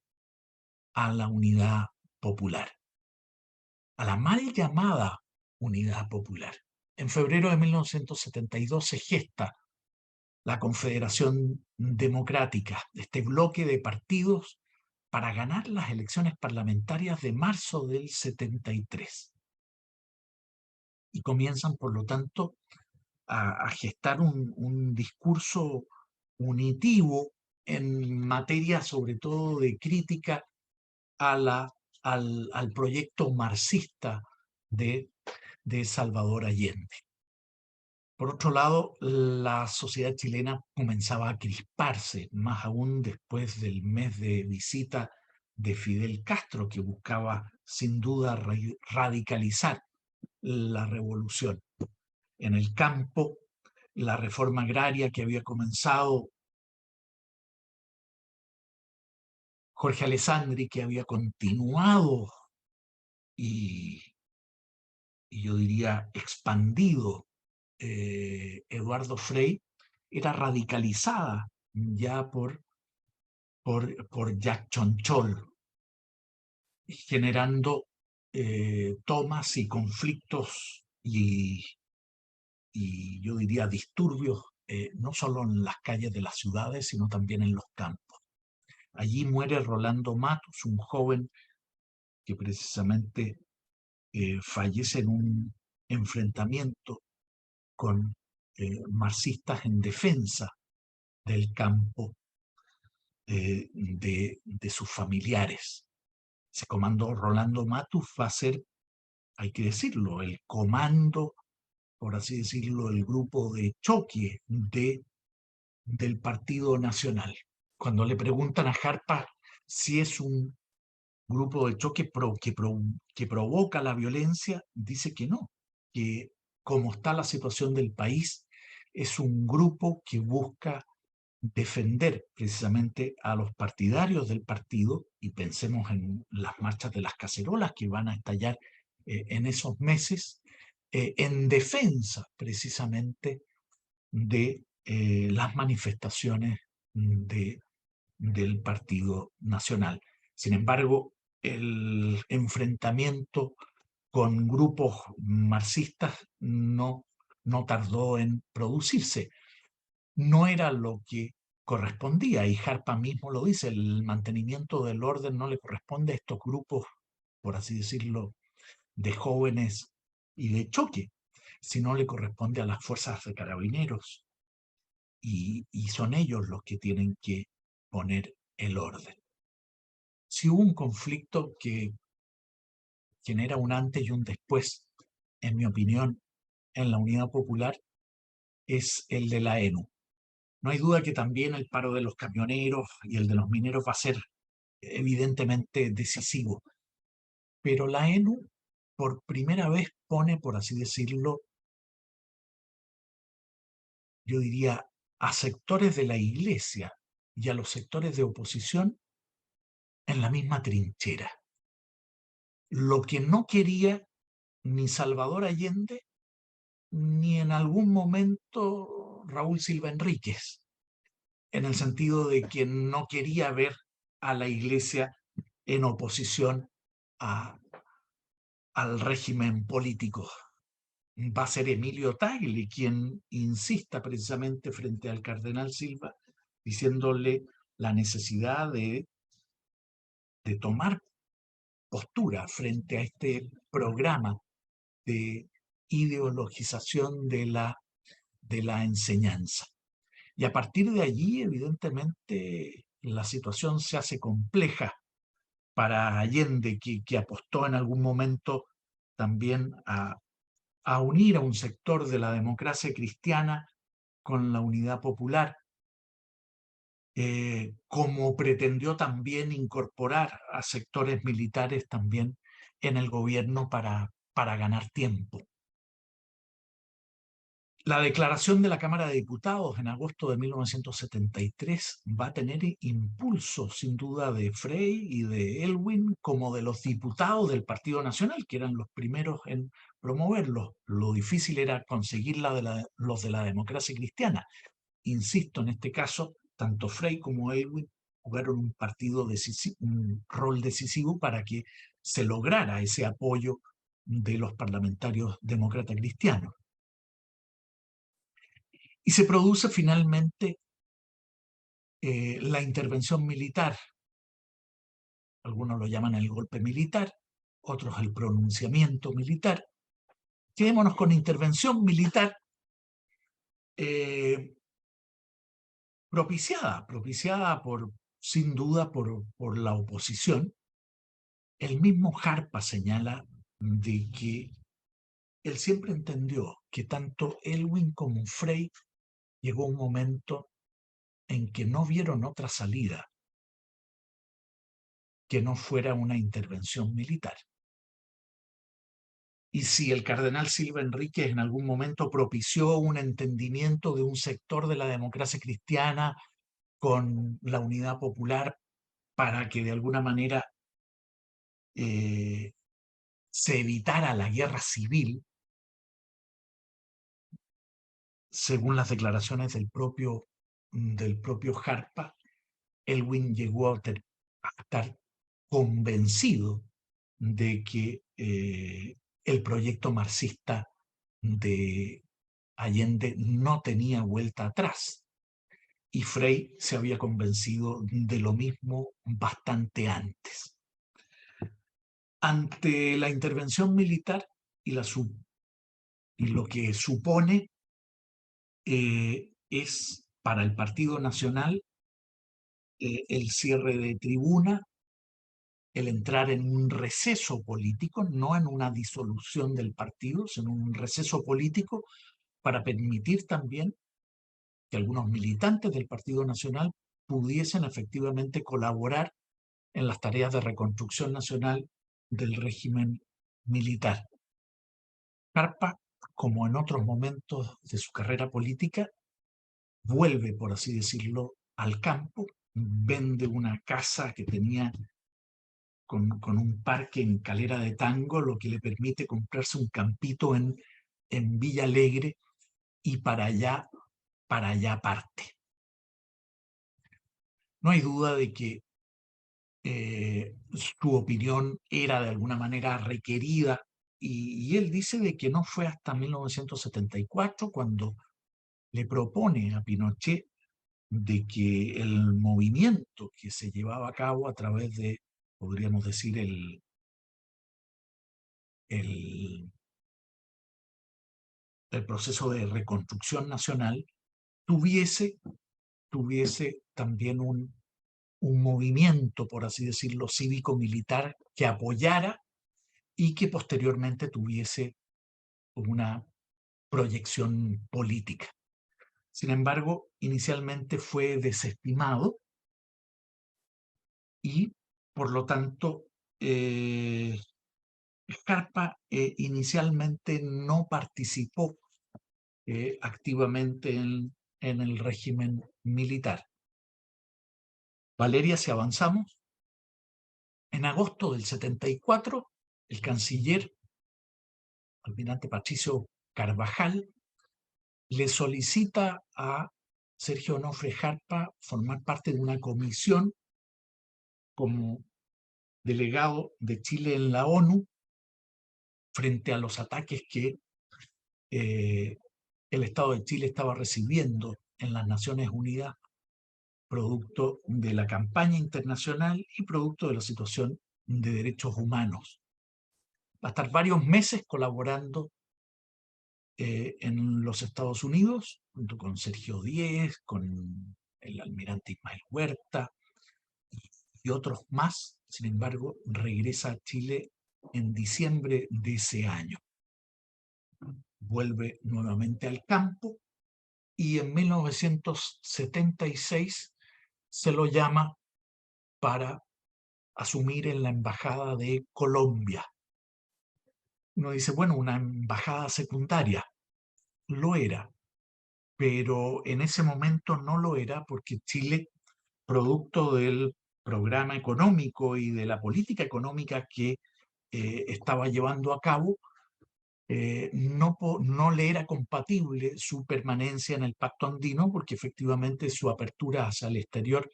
a la unidad popular, a la mal llamada Unidad Popular. En febrero de 1972 se gesta la Confederación Democrática, este bloque de partidos para ganar las elecciones parlamentarias de marzo del 73. Y comienzan, por lo tanto, a gestar un discurso unitivo en materia, sobre todo, de crítica al proyecto marxista de Salvador Allende. Por otro lado, la sociedad chilena comenzaba a crisparse, más aún después del mes de visita de Fidel Castro, que buscaba sin duda radicalizar la revolución. En el campo, la reforma agraria que había comenzado Jorge Alessandri, que había continuado y yo diría expandido Eduardo Frei, era radicalizada ya por Jack Chonchol, generando tomas y conflictos y yo diría disturbios, no solo en las calles de las ciudades, sino también en los campos. Allí muere Rolando Matus, un joven que precisamente fallece en un enfrentamiento con marxistas en defensa del campo de sus familiares. Ese comando Rolando Matus va a ser, hay que decirlo, el comando, por así decirlo, el grupo de choque del Partido Nacional. Cuando le preguntan a Jarpa si es un grupo de choque que provoca la violencia, dice que no, que como está la situación del país, es un grupo que busca defender precisamente a los partidarios del partido, y pensemos en las marchas de las cacerolas que van a estallar en esos meses, en defensa precisamente de las manifestaciones del Partido Nacional. Sin embargo, el enfrentamiento con grupos marxistas no no tardó en producirse. No era lo que correspondía, y Jarpa mismo lo dice, el mantenimiento del orden no le corresponde a estos grupos, por así decirlo, de jóvenes y de choque, sino le corresponde a las fuerzas de carabineros, y son ellos los que tienen que poner el orden. Si hubo un conflicto que genera un antes y un después, en mi opinión, en la Unidad Popular, es el de la ENU. No hay duda que también el paro de los camioneros y el de los mineros va a ser evidentemente decisivo, pero la ENU por primera vez pone, por así decirlo, yo diría, a sectores de la Iglesia y a los sectores de oposición en la misma trinchera. Lo que no quería ni Salvador Allende ni en algún momento Raúl Silva Enríquez, en el sentido de que no quería ver a la Iglesia en oposición a, al régimen político. Va a ser Emilio Tagle quien insista precisamente frente al cardenal Silva, diciéndole la necesidad de tomar postura frente a este programa de ideologización de la enseñanza. Y a partir de allí, evidentemente, la situación se hace compleja para Allende, que apostó en algún momento también a unir a un sector de la democracia cristiana con la unidad popular, como pretendió también incorporar a sectores militares también en el gobierno para ganar tiempo. La declaración de la Cámara de Diputados en agosto de 1973 va a tener impulso, sin duda, de Frey y de Elwin, como de los diputados del Partido Nacional, que eran los primeros en promoverlo. Lo difícil era conseguir los de la democracia cristiana. Insisto, en este caso, tanto Frey como Elwin jugaron un rol decisivo para que se lograra ese apoyo de los parlamentarios demócratas cristianos. Y se produce finalmente la intervención militar. Algunos lo llaman el golpe militar, otros el pronunciamiento militar. Quedémonos con intervención militar eh, propiciada sin duda por la oposición. El mismo Jarpa señala de que él siempre entendió que tanto Elwin como Frey llegó un momento en que no vieron otra salida que no fuera una intervención militar. Y si el cardenal Silva Enríquez en algún momento propició un entendimiento de un sector de la democracia cristiana con la unidad popular para que de alguna manera se evitara la guerra civil, según las declaraciones del propio Jarpa, Elwin llegó a estar convencido de que el proyecto marxista de Allende no tenía vuelta atrás, y Frey se había convencido de lo mismo bastante antes. Ante la intervención militar y, y lo que supone es para el Partido Nacional el cierre de tribuna, el entrar en un receso político, no en una disolución del partido, sino un receso político para permitir también que algunos militantes del Partido Nacional pudiesen efectivamente colaborar en las tareas de reconstrucción nacional del régimen militar. Jarpa, como en otros momentos de su carrera política, vuelve, por así decirlo, al campo, vende una casa que tenía con un parque en Calera de Tango, lo que le permite comprarse un campito en Villa Alegre, y para allá parte. No hay duda de que su opinión era de alguna manera requerida y él dice de que no fue hasta 1974 cuando le propone a Pinochet de que el movimiento que se llevaba a cabo a través de, podríamos decir, el, el proceso de reconstrucción nacional, tuviese también un movimiento, por así decirlo, cívico-militar que apoyara y que posteriormente tuviese una proyección política. Sin embargo, inicialmente fue desestimado y, por lo tanto, Scarpa inicialmente no participó activamente en el régimen militar. Valeria, si avanzamos, en agosto del 74, el canciller, almirante Patricio Carvajal, le solicita a Sergio Onofre Jarpa formar parte de una comisión como delegado de Chile en la ONU frente a los ataques que el Estado de Chile estaba recibiendo en las Naciones Unidas, producto de la campaña internacional y producto de la situación de derechos humanos. Va a estar varios meses colaborando en los Estados Unidos, junto con Sergio Díez, con el almirante Ismael Huerta y otros más. Sin embargo, regresa a Chile en diciembre de ese año. Vuelve nuevamente al campo y en 1976 se lo llama para asumir en la embajada de Colombia. Uno dice, bueno, una embajada secundaria. Lo era, pero en ese momento no lo era porque Chile, producto del programa económico y de la política económica que estaba llevando a cabo, no le era compatible su permanencia en el Pacto Andino porque efectivamente su apertura hacia el exterior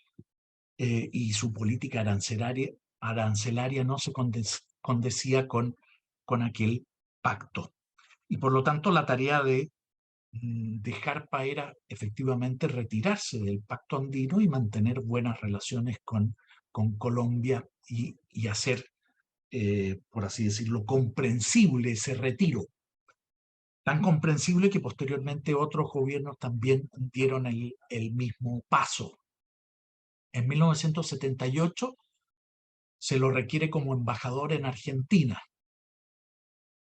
y su política arancelaria no se condecía con aquel pacto. Y por lo tanto la tarea de Jarpa era efectivamente retirarse del Pacto Andino y mantener buenas relaciones con Colombia y hacer, por así decirlo, comprensible ese retiro. Tan comprensible que posteriormente otros gobiernos también dieron el mismo paso. En 1978 se lo requiere como embajador en Argentina.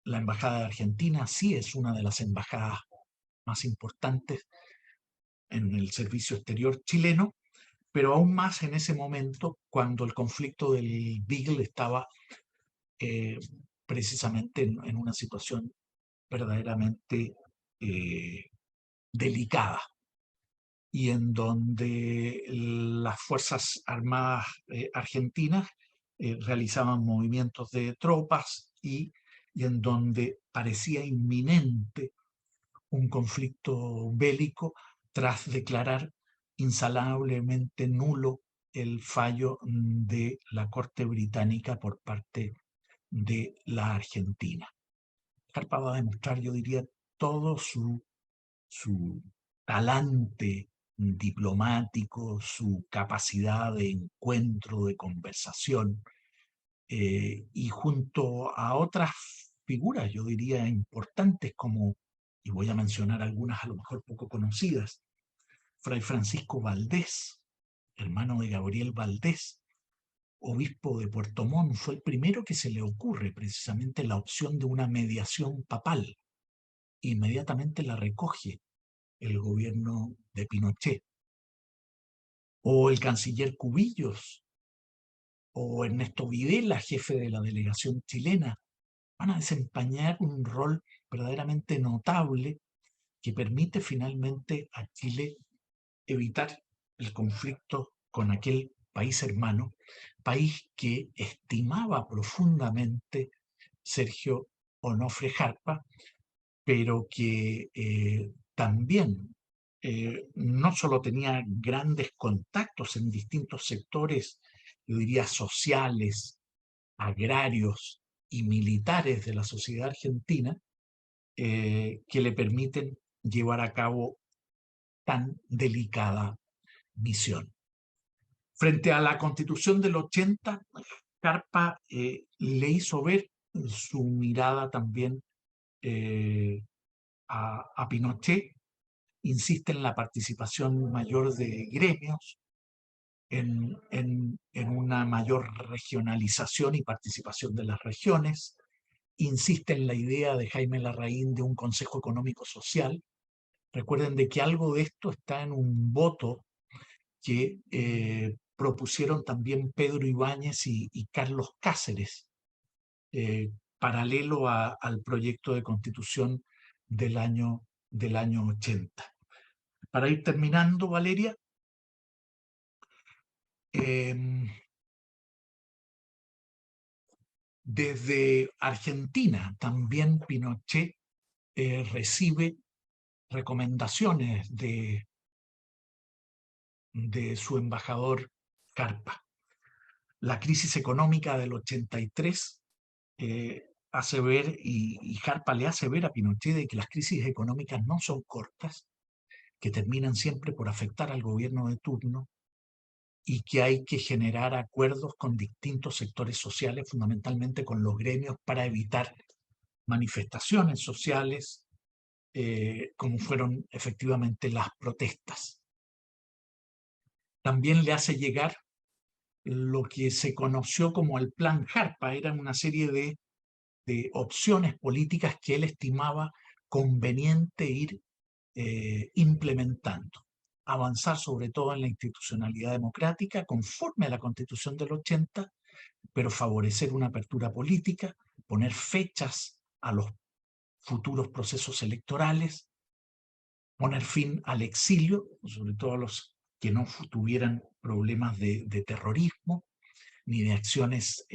La embajada de Argentina sí es una de las embajadas más importantes en el servicio exterior chileno, pero aún más en ese momento cuando el conflicto del Beagle estaba precisamente en una situación verdaderamente delicada y en donde las Fuerzas Armadas argentinas realizaban movimientos de tropas y en donde parecía inminente un conflicto bélico tras declarar insalablemente nulo el fallo de la Corte Británica por parte de la Argentina. Jarpa va a demostrar, yo diría, todo su talante diplomático, su capacidad de encuentro, de conversación, y junto a otras figuras, yo diría, importantes como, y voy a mencionar algunas a lo mejor poco conocidas, Fray Francisco Valdés, hermano de Gabriel Valdés, obispo de Puerto Montt, fue el primero que se le ocurre precisamente la opción de una mediación papal. Inmediatamente la recoge el gobierno de Pinochet. O el canciller Cubillos, o Ernesto Videla, jefe de la delegación chilena, van a desempeñar un rol verdaderamente notable que permite finalmente a Chile evitar el conflicto con aquel país hermano, país que estimaba profundamente Sergio Onofre Jarpa, pero que también no solo tenía grandes contactos en distintos sectores, yo diría sociales, agrarios, y militares de la sociedad argentina que le permiten llevar a cabo tan delicada misión. Frente a la Constitución del 80, Carpa le hizo ver su mirada también a Pinochet, insiste en la participación mayor de gremios, en una mayor regionalización y participación de las regiones, insiste en la idea de Jaime Larraín de un Consejo Económico Social. Recuerden de que algo de esto está en un voto que propusieron también Pedro Ibáñez y Carlos Cáceres, paralelo al proyecto de constitución del año 80. Para ir terminando, Valeria, desde Argentina también Pinochet recibe recomendaciones de su embajador Carpa. La crisis económica del 83 hace ver, y Carpa le hace ver a Pinochet de que las crisis económicas no son cortas, que terminan siempre por afectar al gobierno de turno y que hay que generar acuerdos con distintos sectores sociales, fundamentalmente con los gremios, para evitar manifestaciones sociales como fueron efectivamente las protestas. También le hace llegar lo que se conoció como el Plan Carpa. Era una serie de opciones políticas que él estimaba conveniente ir implementando. Avanzar sobre todo en la institucionalidad democrática conforme a la Constitución del 80, pero favorecer una apertura política, poner fechas a los futuros procesos electorales, poner fin al exilio, sobre todo a los que no tuvieran problemas de terrorismo ni de acciones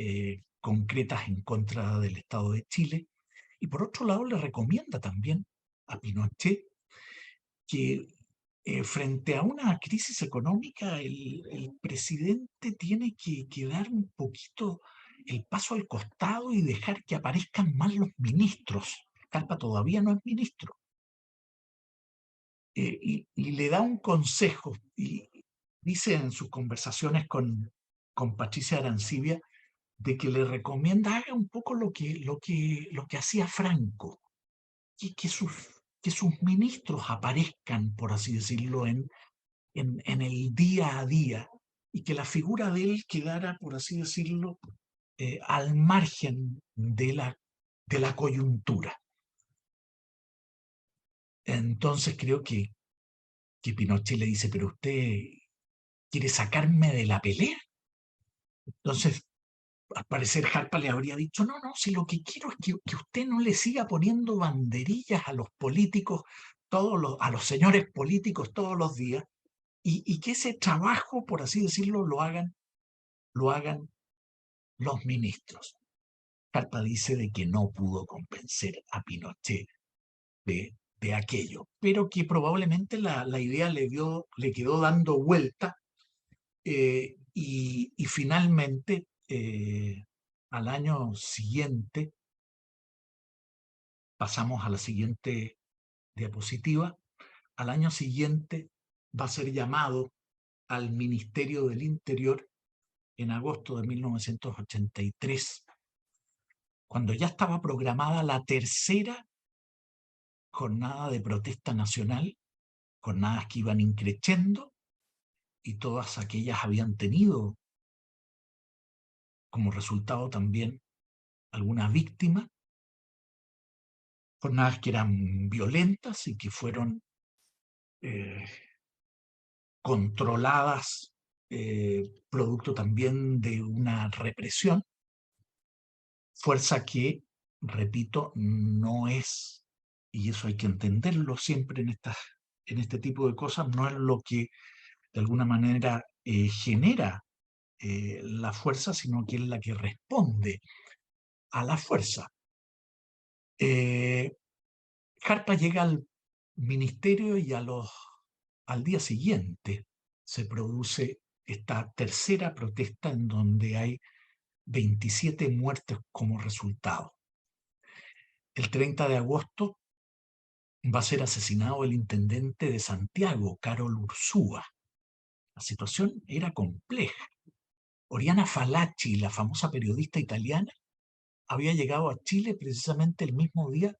concretas en contra del Estado de Chile. Y por otro lado le recomienda también a Pinochet que frente a una crisis económica el presidente tiene que dar un poquito el paso al costado y dejar que aparezcan más los ministros. Carpa todavía no es ministro. Y le da un consejo y dice en sus conversaciones con Patricia Arancibia de que le recomienda haga un poco lo que hacía Franco, que sus ministros aparezcan, por así decirlo, en el día a día y que la figura de él quedara, por así decirlo, al margen de la coyuntura. Entonces creo que Pinochet le dice, pero usted quiere sacarme de la pelea. Entonces, al parecer, Harpa le habría dicho, no, no, si lo que quiero es que usted no le siga poniendo banderillas a los políticos, a los señores políticos todos los días, y que ese trabajo, por así decirlo, lo hagan los ministros. Harpa dice de que no pudo convencer a Pinochet de aquello, pero que probablemente la idea le quedó dando vuelta y finalmente al año siguiente, pasamos a la siguiente diapositiva, al año siguiente va a ser llamado al Ministerio del Interior en agosto de 1983, cuando ya estaba programada la tercera jornada de protesta nacional, jornadas que iban increciendo y todas aquellas habían tenido como resultado también algunas víctimas, jornadas que eran violentas y que fueron eh, controladas producto también de una represión, fuerza que, repito, no es, y eso hay que entenderlo siempre en este tipo de cosas, no es lo que de alguna manera genera la fuerza, sino que es la que responde a la fuerza. Harpa llega al ministerio y al día siguiente se produce esta tercera protesta en donde hay 27 muertes como resultado. El 30 de agosto va a ser asesinado el intendente de Santiago, Carol Ursúa. La situación era compleja. Oriana Fallaci, la famosa periodista italiana, había llegado a Chile precisamente el mismo día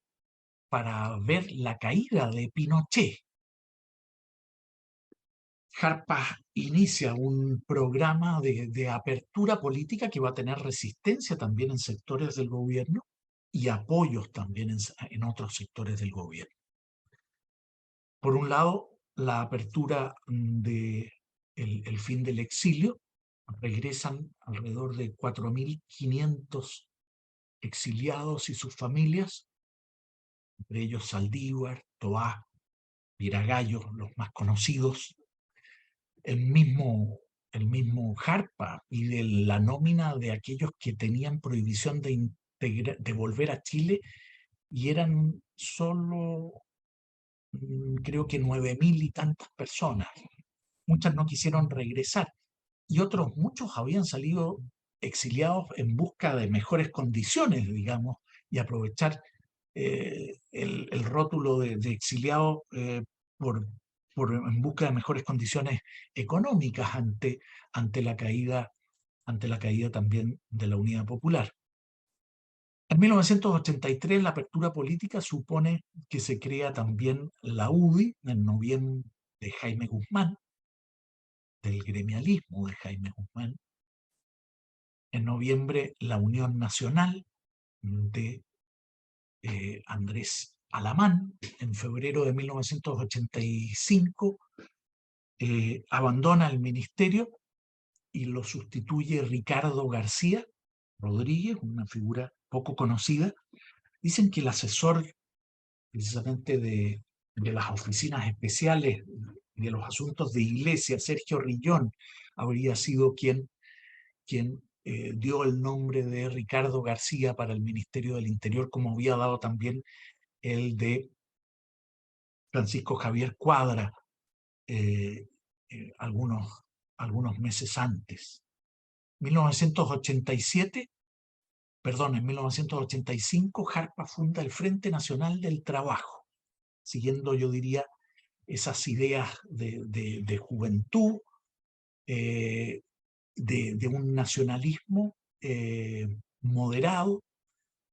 para ver la caída de Pinochet. Jarpa inicia un programa de apertura política que va a tener resistencia también en sectores del gobierno y apoyos también en otros sectores del gobierno. Por un lado, la apertura de el fin del exilio. Regresan alrededor de 4.500 exiliados y sus familias, entre ellos Saldívar, Toá, Viragallo, los más conocidos. El mismo Jarpa pide la nómina de aquellos que tenían prohibición de volver a Chile, y eran solo, creo que 9.000 y tantas personas. Muchas no quisieron regresar y muchos habían salido exiliados en busca de mejores condiciones, digamos, y aprovechar el rótulo de exiliado en busca de mejores condiciones económicas ante la caída también de la Unidad Popular. En 1983 la apertura política supone que se crea también la UDI en noviembre de Jaime Guzmán, del gremialismo de Jaime Guzmán. En noviembre la Unión Nacional de Andrés Alamán. En febrero de 1985 abandona el ministerio y lo sustituye Ricardo García Rodríguez, una figura poco conocida. Dicen que el asesor precisamente de las oficinas especiales de los asuntos de Iglesia, Sergio Rillón, habría sido quien dio el nombre de Ricardo García para el Ministerio del Interior, como había dado también el de Francisco Javier Cuadra algunos meses antes. En 1985, Jarpa funda el Frente Nacional del Trabajo, siguiendo, yo diría, esas ideas de juventud, de un nacionalismo moderado,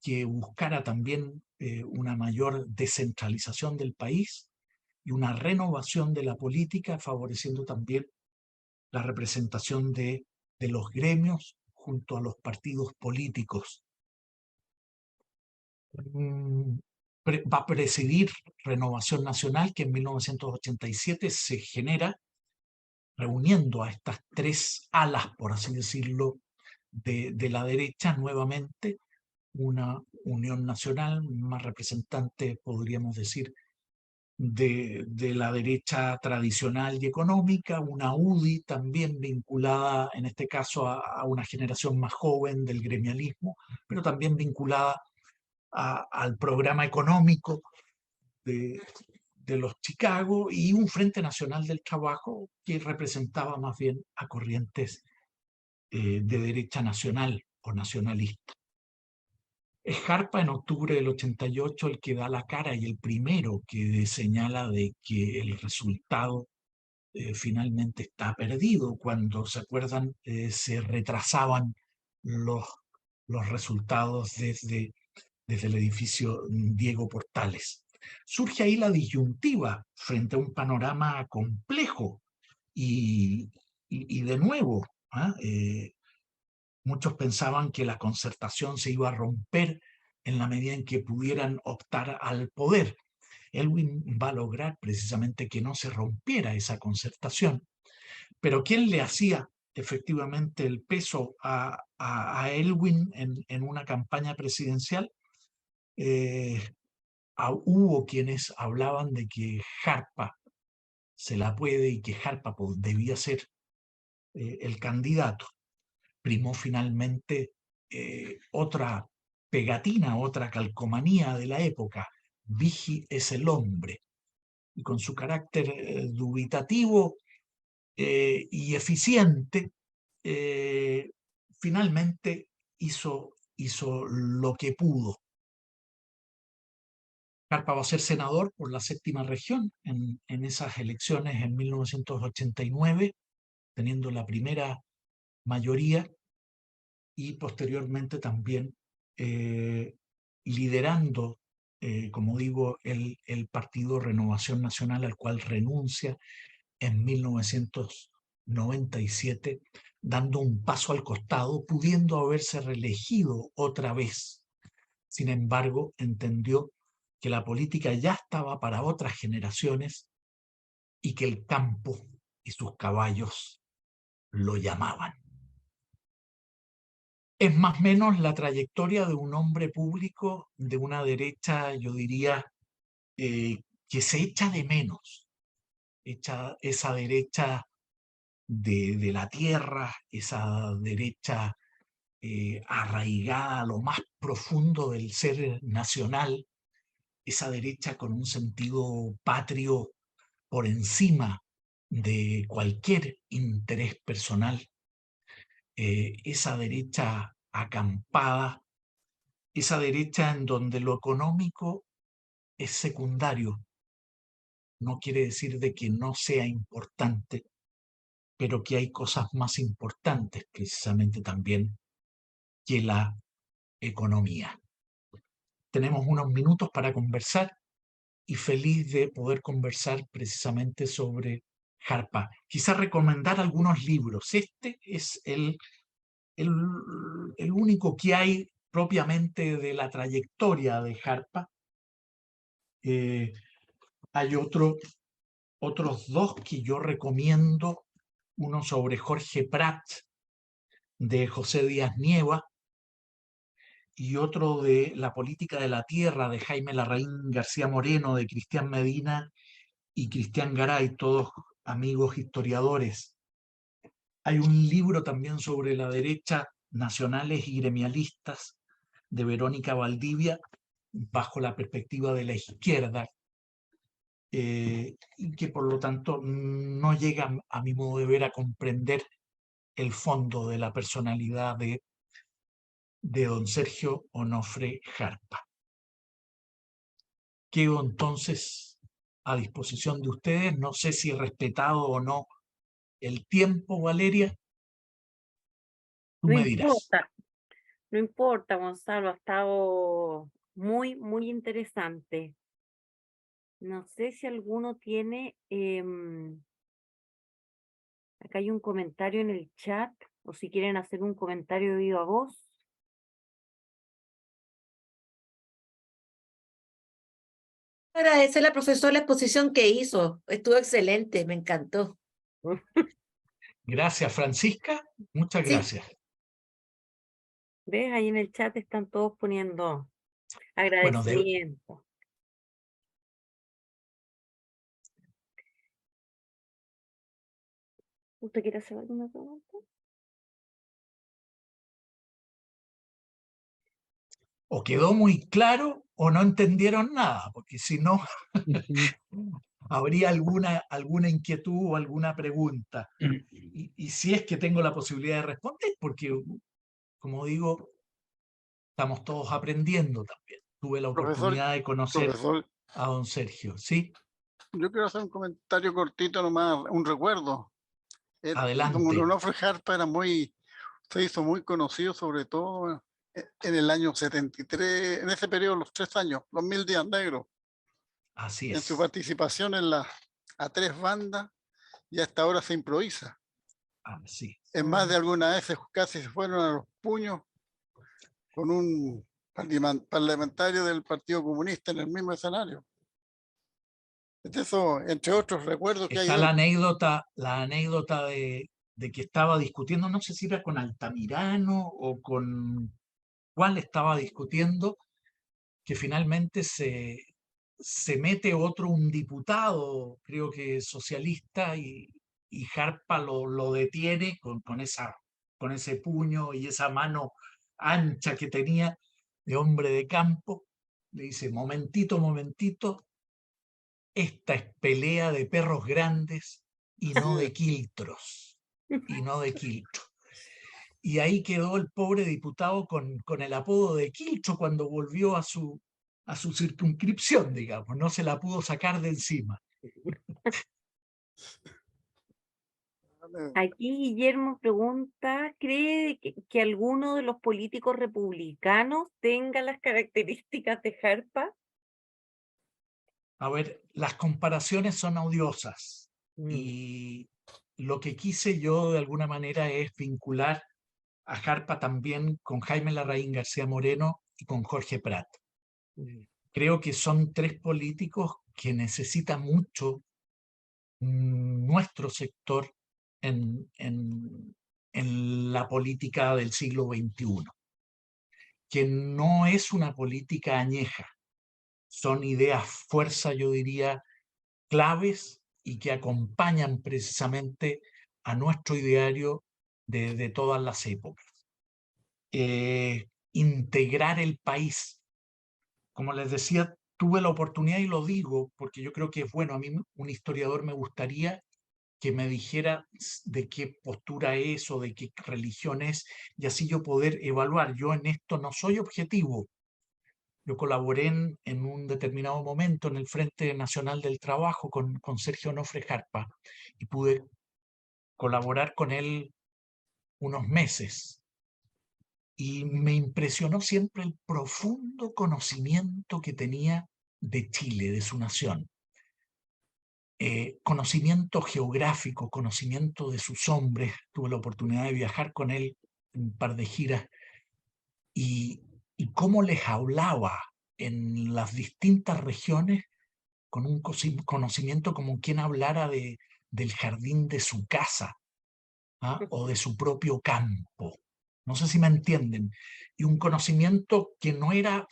que buscara también una mayor descentralización del país y una renovación de la política, favoreciendo también la representación de los gremios junto a los partidos políticos. Va a presidir Renovación Nacional, que en 1987 se genera reuniendo a estas tres alas, por así decirlo, de la derecha nuevamente, una unión nacional, más representante, podríamos decir, de la derecha tradicional y económica, una UDI también vinculada, en este caso, a una generación más joven del gremialismo, pero también vinculada al programa económico de los Chicago, y un Frente Nacional del Trabajo que representaba más bien a corrientes de derecha nacional o nacionalista. Es Jarpa en octubre del 88 el que da la cara y el primero que señala de que el resultado finalmente está perdido. Cuando, ¿se acuerdan? Se retrasaban los resultados desde el edificio Diego Portales. Surge ahí la disyuntiva frente a un panorama complejo y de nuevo, muchos pensaban que la concertación se iba a romper en la medida en que pudieran optar al poder. Elwin va a lograr precisamente que no se rompiera esa concertación. Pero ¿quién le hacía efectivamente el peso a Elwin en una campaña presidencial? Hubo quienes hablaban de que Jarpa se la puede y que Jarpa debía ser el candidato. Primó finalmente otra pegatina, otra calcomanía de la época: Vigi es el hombre. Y con su carácter dubitativo y eficiente, finalmente hizo lo que pudo. Jarpa va a ser senador por la 7ª región en esas elecciones en 1989, teniendo la primera mayoría, y posteriormente también liderando, como digo, el partido Renovación Nacional, al cual renuncia en 1997, dando un paso al costado, pudiendo haberse reelegido otra vez. Sin embargo, entendió que la política ya estaba para otras generaciones y que el campo y sus caballos lo llamaban. Es más o menos la trayectoria de un hombre público de una derecha, yo diría, que se echa de menos. Esa derecha de la tierra, esa derecha arraigada a lo más profundo del ser nacional, esa derecha con un sentido patrio por encima de cualquier interés personal, esa derecha acampada, esa derecha en donde lo económico es secundario. No quiere decir de que no sea importante, pero que hay cosas más importantes precisamente también que la economía. Tenemos unos minutos para conversar y feliz de poder conversar precisamente sobre Jarpa. Quizá recomendar algunos libros. Este es el único que hay propiamente de la trayectoria de Jarpa. Hay otros dos que yo recomiendo. Uno sobre Jorge Prat, de José Díaz Nieva, y otro de La política de la tierra, de Jaime Larraín García Moreno, de Cristian Medina y Cristian Garay, todos amigos historiadores. Hay un libro también sobre la derecha, Nacionales y Gremialistas, de Verónica Valdivia, bajo la perspectiva de la izquierda, y que por lo tanto no llega, a mi modo de ver, a comprender el fondo de la personalidad de don Sergio Onofre Jarpa. Quedo entonces a disposición de ustedes. No sé si he respetado o no el tiempo, Valeria. Tú No me dirás. importa, no importa, Gonzalo, ha estado muy, muy interesante. No sé si alguno tiene, acá hay un comentario en el chat, o si quieren hacer un comentario de viva voz. Agradecer a la profesora la exposición que hizo. Estuvo excelente, me encantó. Gracias, Francisca. Muchas Sí, gracias. ¿Ves? Ahí en el chat están todos poniendo Bueno, agradecimiento. ¿Usted quiere hacer alguna pregunta? o quedó muy claro o no entendieron nada, porque si no, habría alguna inquietud o alguna pregunta. Y si es que tengo la posibilidad de responder, porque, como digo, estamos todos aprendiendo también. Tuve la oportunidad de conocer Profesor, a don Sergio, ¿sí? yo quiero hacer un comentario cortito nomás, un recuerdo. Don Adelante. Onofre Jarpa se hizo muy conocido, sobre todo en el año 73, en ese periodo, los 3 años, los 1000 días negros, Así en su es. participación a 3 bandas, y hasta ahora se improvisa. Así. En más de alguna vez casi se fueron a los puños con un parlamentario del Partido Comunista en el mismo escenario. Eso, entre otros recuerdos que hay Está de él. la anécdota de que estaba discutiendo, no sé si era con Altamirano o con cuál estaba discutiendo, que finalmente se mete un diputado, creo que socialista, y Jarpa lo detiene con ese puño y esa mano ancha que tenía de hombre de campo. Le dice, momentito, momentito, esta es pelea de perros grandes y no de quiltros. Y no de quiltros. y ahí quedó el pobre diputado con el apodo de Quilcho cuando volvió a su circunscripción, digamos, no se la pudo sacar de encima. Aquí Guillermo pregunta, ¿cree que alguno de los políticos republicanos tenga las características de Jarpa? A ver, las comparaciones son odiosas Mm, y lo que quise yo de alguna manera es vincular a Jarpa también con Jaime Larraín García Moreno y con Jorge Prat. mm. Creo que son tres políticos que necesita mucho nuestro sector en la política del siglo XXI, que no es una política añeja, son ideas fuerza, yo diría, claves y que acompañan precisamente a nuestro ideario de todas las épocas. Integrar el país. Como les decía, tuve la oportunidad y lo digo porque yo creo que es bueno. A mí un historiador me gustaría que me dijera de qué postura es o de qué religión es y así yo poder evaluar. Yo en esto no soy objetivo. Yo colaboré en un determinado momento en el Frente Nacional del Trabajo con Sergio Onofre Jarpa y pude colaborar con él unos meses. Y me impresionó siempre el profundo conocimiento que tenía de Chile, de su nación. Conocimiento geográfico, conocimiento de sus hombres. Tuve la oportunidad de viajar con él en un par de giras y cómo les hablaba en las distintas regiones con un conocimiento como quien hablara del jardín de su casa, ¿ah? O de su propio campo. No sé si me entienden. Y un conocimiento que no era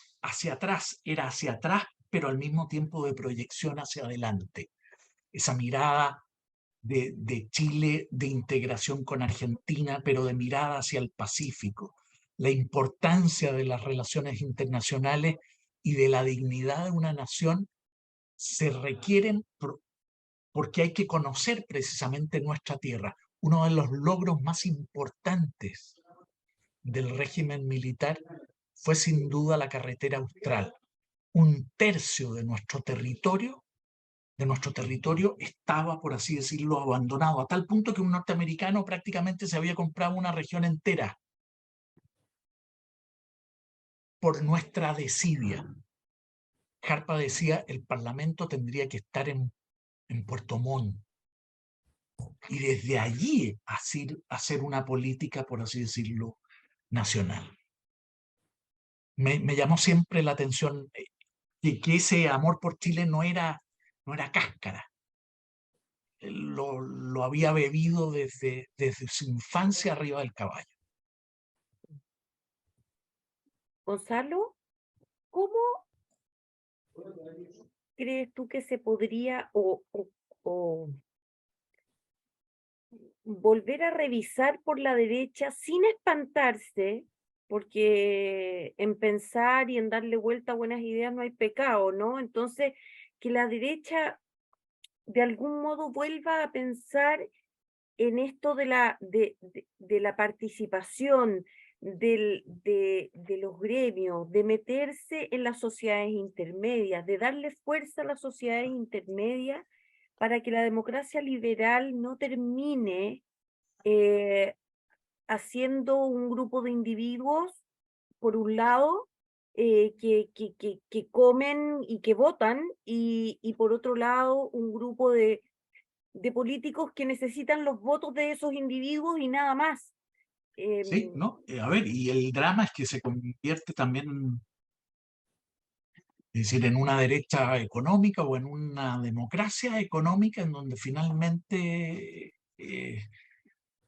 era hacia atrás, pero al mismo tiempo de proyección hacia adelante. Esa mirada de Chile, de integración con Argentina, pero de mirada hacia el Pacífico. La importancia de las relaciones internacionales y de la dignidad de una nación se requieren porque hay que conocer precisamente nuestra tierra. Uno de los logros más importantes del régimen militar fue sin duda la carretera austral. Un tercio de nuestro territorio estaba, por así decirlo, abandonado, a tal punto que un norteamericano prácticamente se había comprado una región entera por nuestra desidia. Jarpa decía, el Parlamento tendría que estar en Puerto Montt, y desde allí hacer una política, por así decirlo, nacional. Me llamó siempre la atención que ese amor por Chile no era cáscara. Lo había bebido desde su infancia arriba del caballo. Gonzalo, ¿cómo crees tú que se podría o volver a revisar por la derecha sin espantarse, porque en pensar y en darle vuelta a buenas ideas no hay pecado, ¿no? Entonces, que la derecha de algún modo vuelva a pensar en esto de la participación de los gremios, de meterse en las sociedades intermedias, de darle fuerza a las sociedades intermedias para que la democracia liberal no termine eh, haciendo un grupo de individuos, por un lado, que comen y que votan, y por otro lado, un grupo de políticos que necesitan los votos de esos individuos y nada más. Sí, ¿no? A ver, y el drama es que se convierte también, es decir, en una derecha económica o en una democracia económica en donde finalmente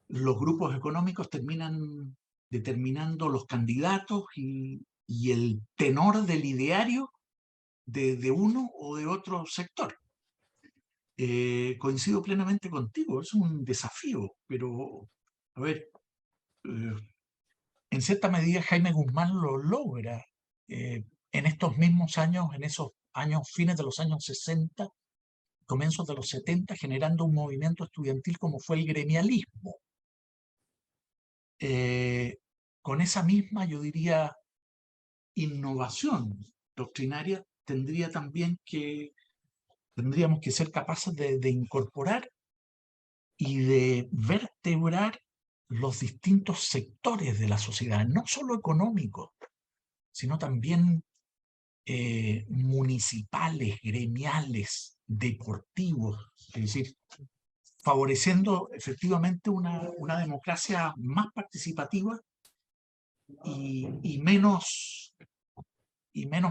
los grupos económicos terminan determinando los candidatos y el tenor del ideario de uno o de otro sector. Coincido plenamente contigo, es un desafío, pero a ver, en cierta medida Jaime Guzmán lo logra en estos mismos años, en esos años, fines de los años 60, comienzos de los 70, generando un movimiento estudiantil como fue el gremialismo. con esa misma, yo diría, innovación doctrinaria, tendríamos que ser capaces de incorporar y de vertebrar los distintos sectores de la sociedad, no solo económicos, sino también municipales, gremiales, deportivos, es decir, favoreciendo efectivamente una democracia más participativa y menos,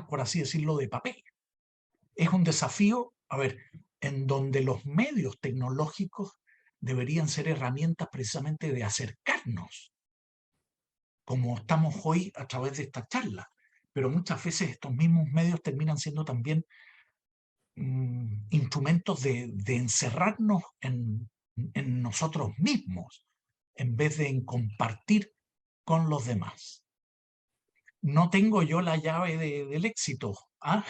por así decirlo, de papel. Es un desafío, a ver, en donde los medios tecnológicos deberían ser herramientas precisamente de acercarnos, como estamos hoy a través de esta charla. Pero muchas veces estos mismos medios terminan siendo también instrumentos de encerrarnos en nosotros mismos, en vez de en compartir con los demás. No tengo yo la llave del éxito, ¿ah?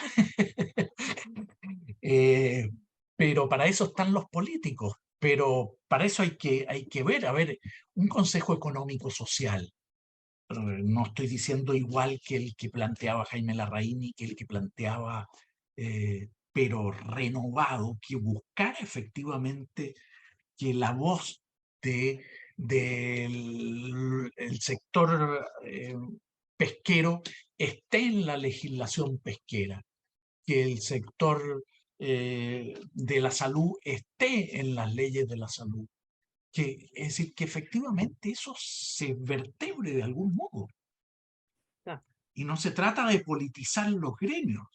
Pero para eso están los políticos. Pero para eso hay que ver, a ver, un consejo económico social. No estoy diciendo igual que el que planteaba Jaime Larraín y que el que planteaba, pero renovado, que buscara efectivamente que la voz del el sector pesquero esté en la legislación pesquera, que el sector de la salud esté en las leyes de la salud. Es decir, que efectivamente eso se vertebre de algún modo. Ah. Y no se trata de politizar los gremios.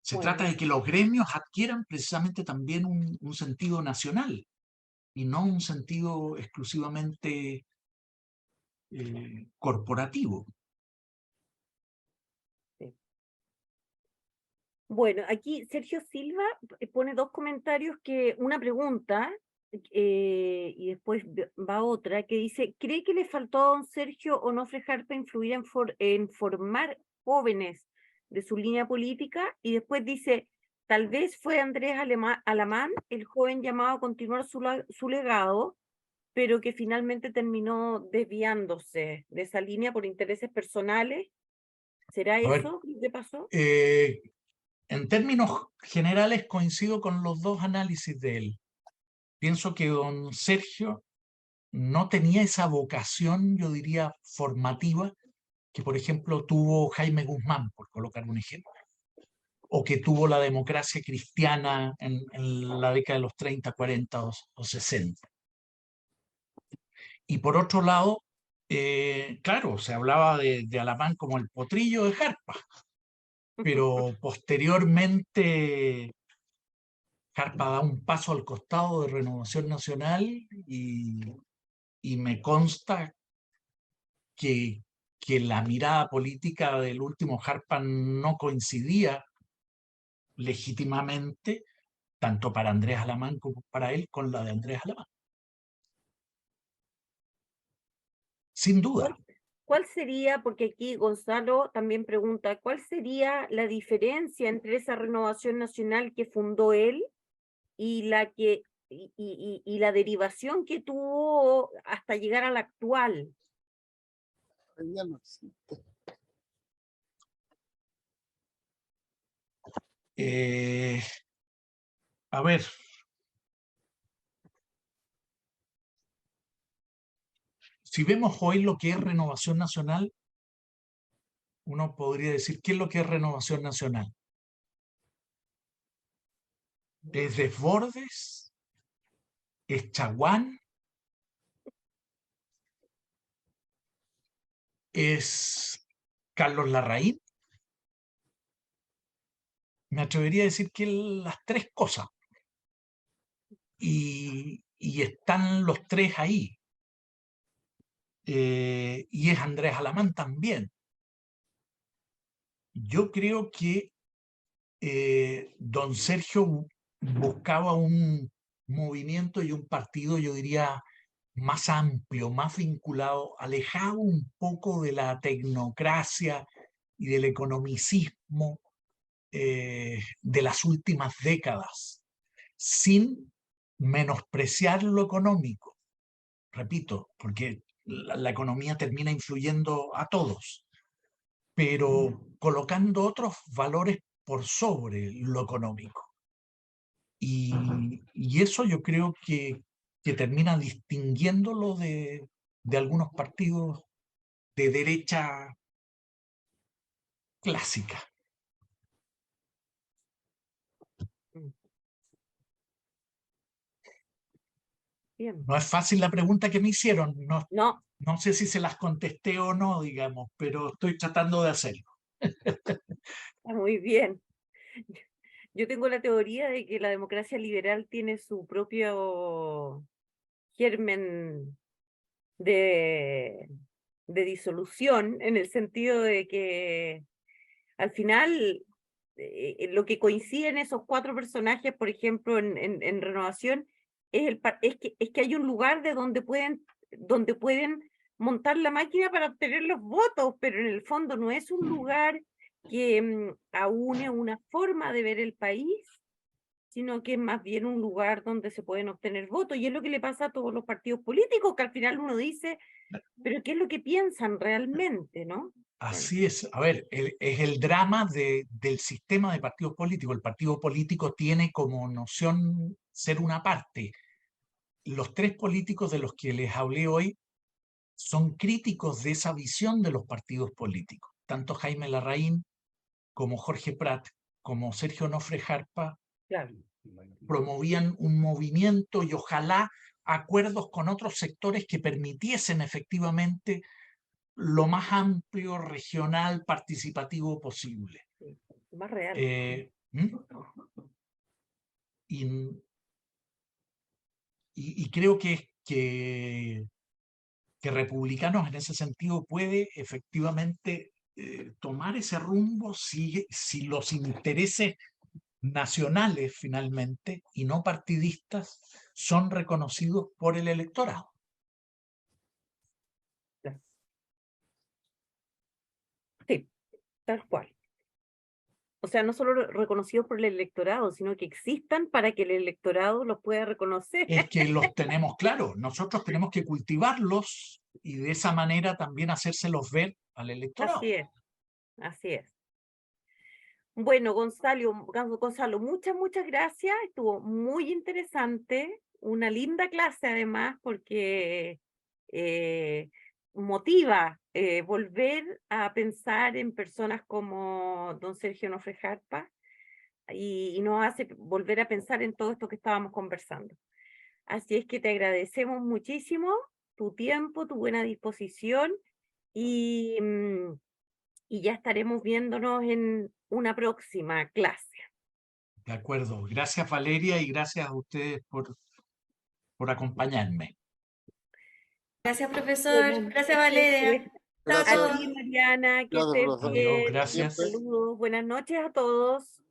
Se trata de que los gremios adquieran precisamente también un sentido nacional y no un sentido exclusivamente corporativo. Bueno, aquí Sergio Silva pone dos comentarios, una pregunta y después va otra que dice: ¿cree que le faltó a don Sergio Onofre Jarpa influir en formar jóvenes de su línea política? Y después dice: tal vez fue Andrés Alamán el joven llamado a continuar su legado, pero que finalmente terminó desviándose de esa línea por intereses personales. ¿Será eso lo que pasó? En términos generales coincido con los dos análisis de él. Pienso que don Sergio no tenía esa vocación, yo diría, formativa, que por ejemplo tuvo Jaime Guzmán, por colocar un ejemplo, o que tuvo la democracia cristiana en la década de los 30, 40 o 60. Y por otro lado, claro, se hablaba de Alamán como el potrillo de Jarpa, pero posteriormente Jarpa da un paso al costado de Renovación Nacional y me consta que la mirada política del último Jarpa no coincidía legítimamente, tanto para Andrés Alamán como para él, con la de Andrés Alamán. Sin duda. ¿Cuál sería, porque aquí Gonzalo también pregunta, cuál sería la diferencia entre esa Renovación Nacional que fundó él y la la derivación que tuvo hasta llegar a la actual? Ya no existe. A ver, si vemos hoy lo que es Renovación Nacional, uno podría decir, ¿qué es lo que es Renovación Nacional? ¿Es Desbordes? ¿Es Chaguán? ¿Es Carlos Larraín? Me atrevería a decir que las tres cosas. Y están los tres ahí. Y es Andrés Alamán también. Yo creo que don Sergio buscaba un movimiento y un partido, yo diría, más amplio, más vinculado, alejado un poco de la tecnocracia y del economicismo de las últimas décadas, sin menospreciar lo económico, repito, porque la economía termina influyendo a todos, pero colocando otros valores por sobre lo económico. Y eso yo creo que termina distinguiéndolo de algunos partidos de derecha clásica. Bien. No es fácil la pregunta que me hicieron, no, No, no sé si se las contesté o no, digamos, pero estoy tratando de hacerlo. está muy bien. Yo tengo la teoría de que la democracia liberal tiene su propio germen de, de disolución, en el sentido de que al final lo que coincide en esos cuatro personajes, por ejemplo, en Renovación, es que hay un lugar de donde pueden montar la máquina para obtener los votos, pero en el fondo no es un lugar que aúne una forma de ver el país, sino que es más bien un lugar donde se pueden obtener votos. Y es lo que le pasa a todos los partidos políticos, que al final uno dice, pero ¿qué es lo que piensan realmente, no? Bueno, Así es. A ver, es el drama del sistema de partidos políticos. El partido político tiene como noción ser una parte. Los tres políticos de los que les hablé hoy son críticos de esa visión de los partidos políticos. Tanto Jaime Larraín como Jorge Prat, como Sergio Nofre Jarpa, claro. promovían un movimiento y ojalá acuerdos con otros sectores que permitiesen efectivamente lo más amplio, regional, participativo posible. Más real. ¿Mm? Y creo que Republicanos en ese sentido puede efectivamente tomar ese rumbo si los intereses nacionales finalmente y no partidistas son reconocidos por el electorado. Sí, tal cual. O sea, no solo reconocidos por el electorado, sino que existan para que el electorado los pueda reconocer. Es que los tenemos claros, nosotros tenemos que cultivarlos y de esa manera también hacérselos ver al electorado. Así es, así es. Bueno, Gonzalo, muchas gracias. Estuvo muy interesante, una linda clase además, porque motiva volver a pensar en personas como don Sergio Nofre Jarpa y nos hace volver a pensar en todo esto que estábamos conversando. Así es que te agradecemos muchísimo tu tiempo, tu buena disposición y ya estaremos viéndonos en una próxima clase. De acuerdo. Gracias, Valeria, y gracias a ustedes por acompañarme. Gracias, profesor. Bueno, Gracias, Valeria. Chao, Gracias. a chao. ti, Mariana, que Gracias, estés profesor. Adiós, bien. gracias. Saludos, buenas noches a todos.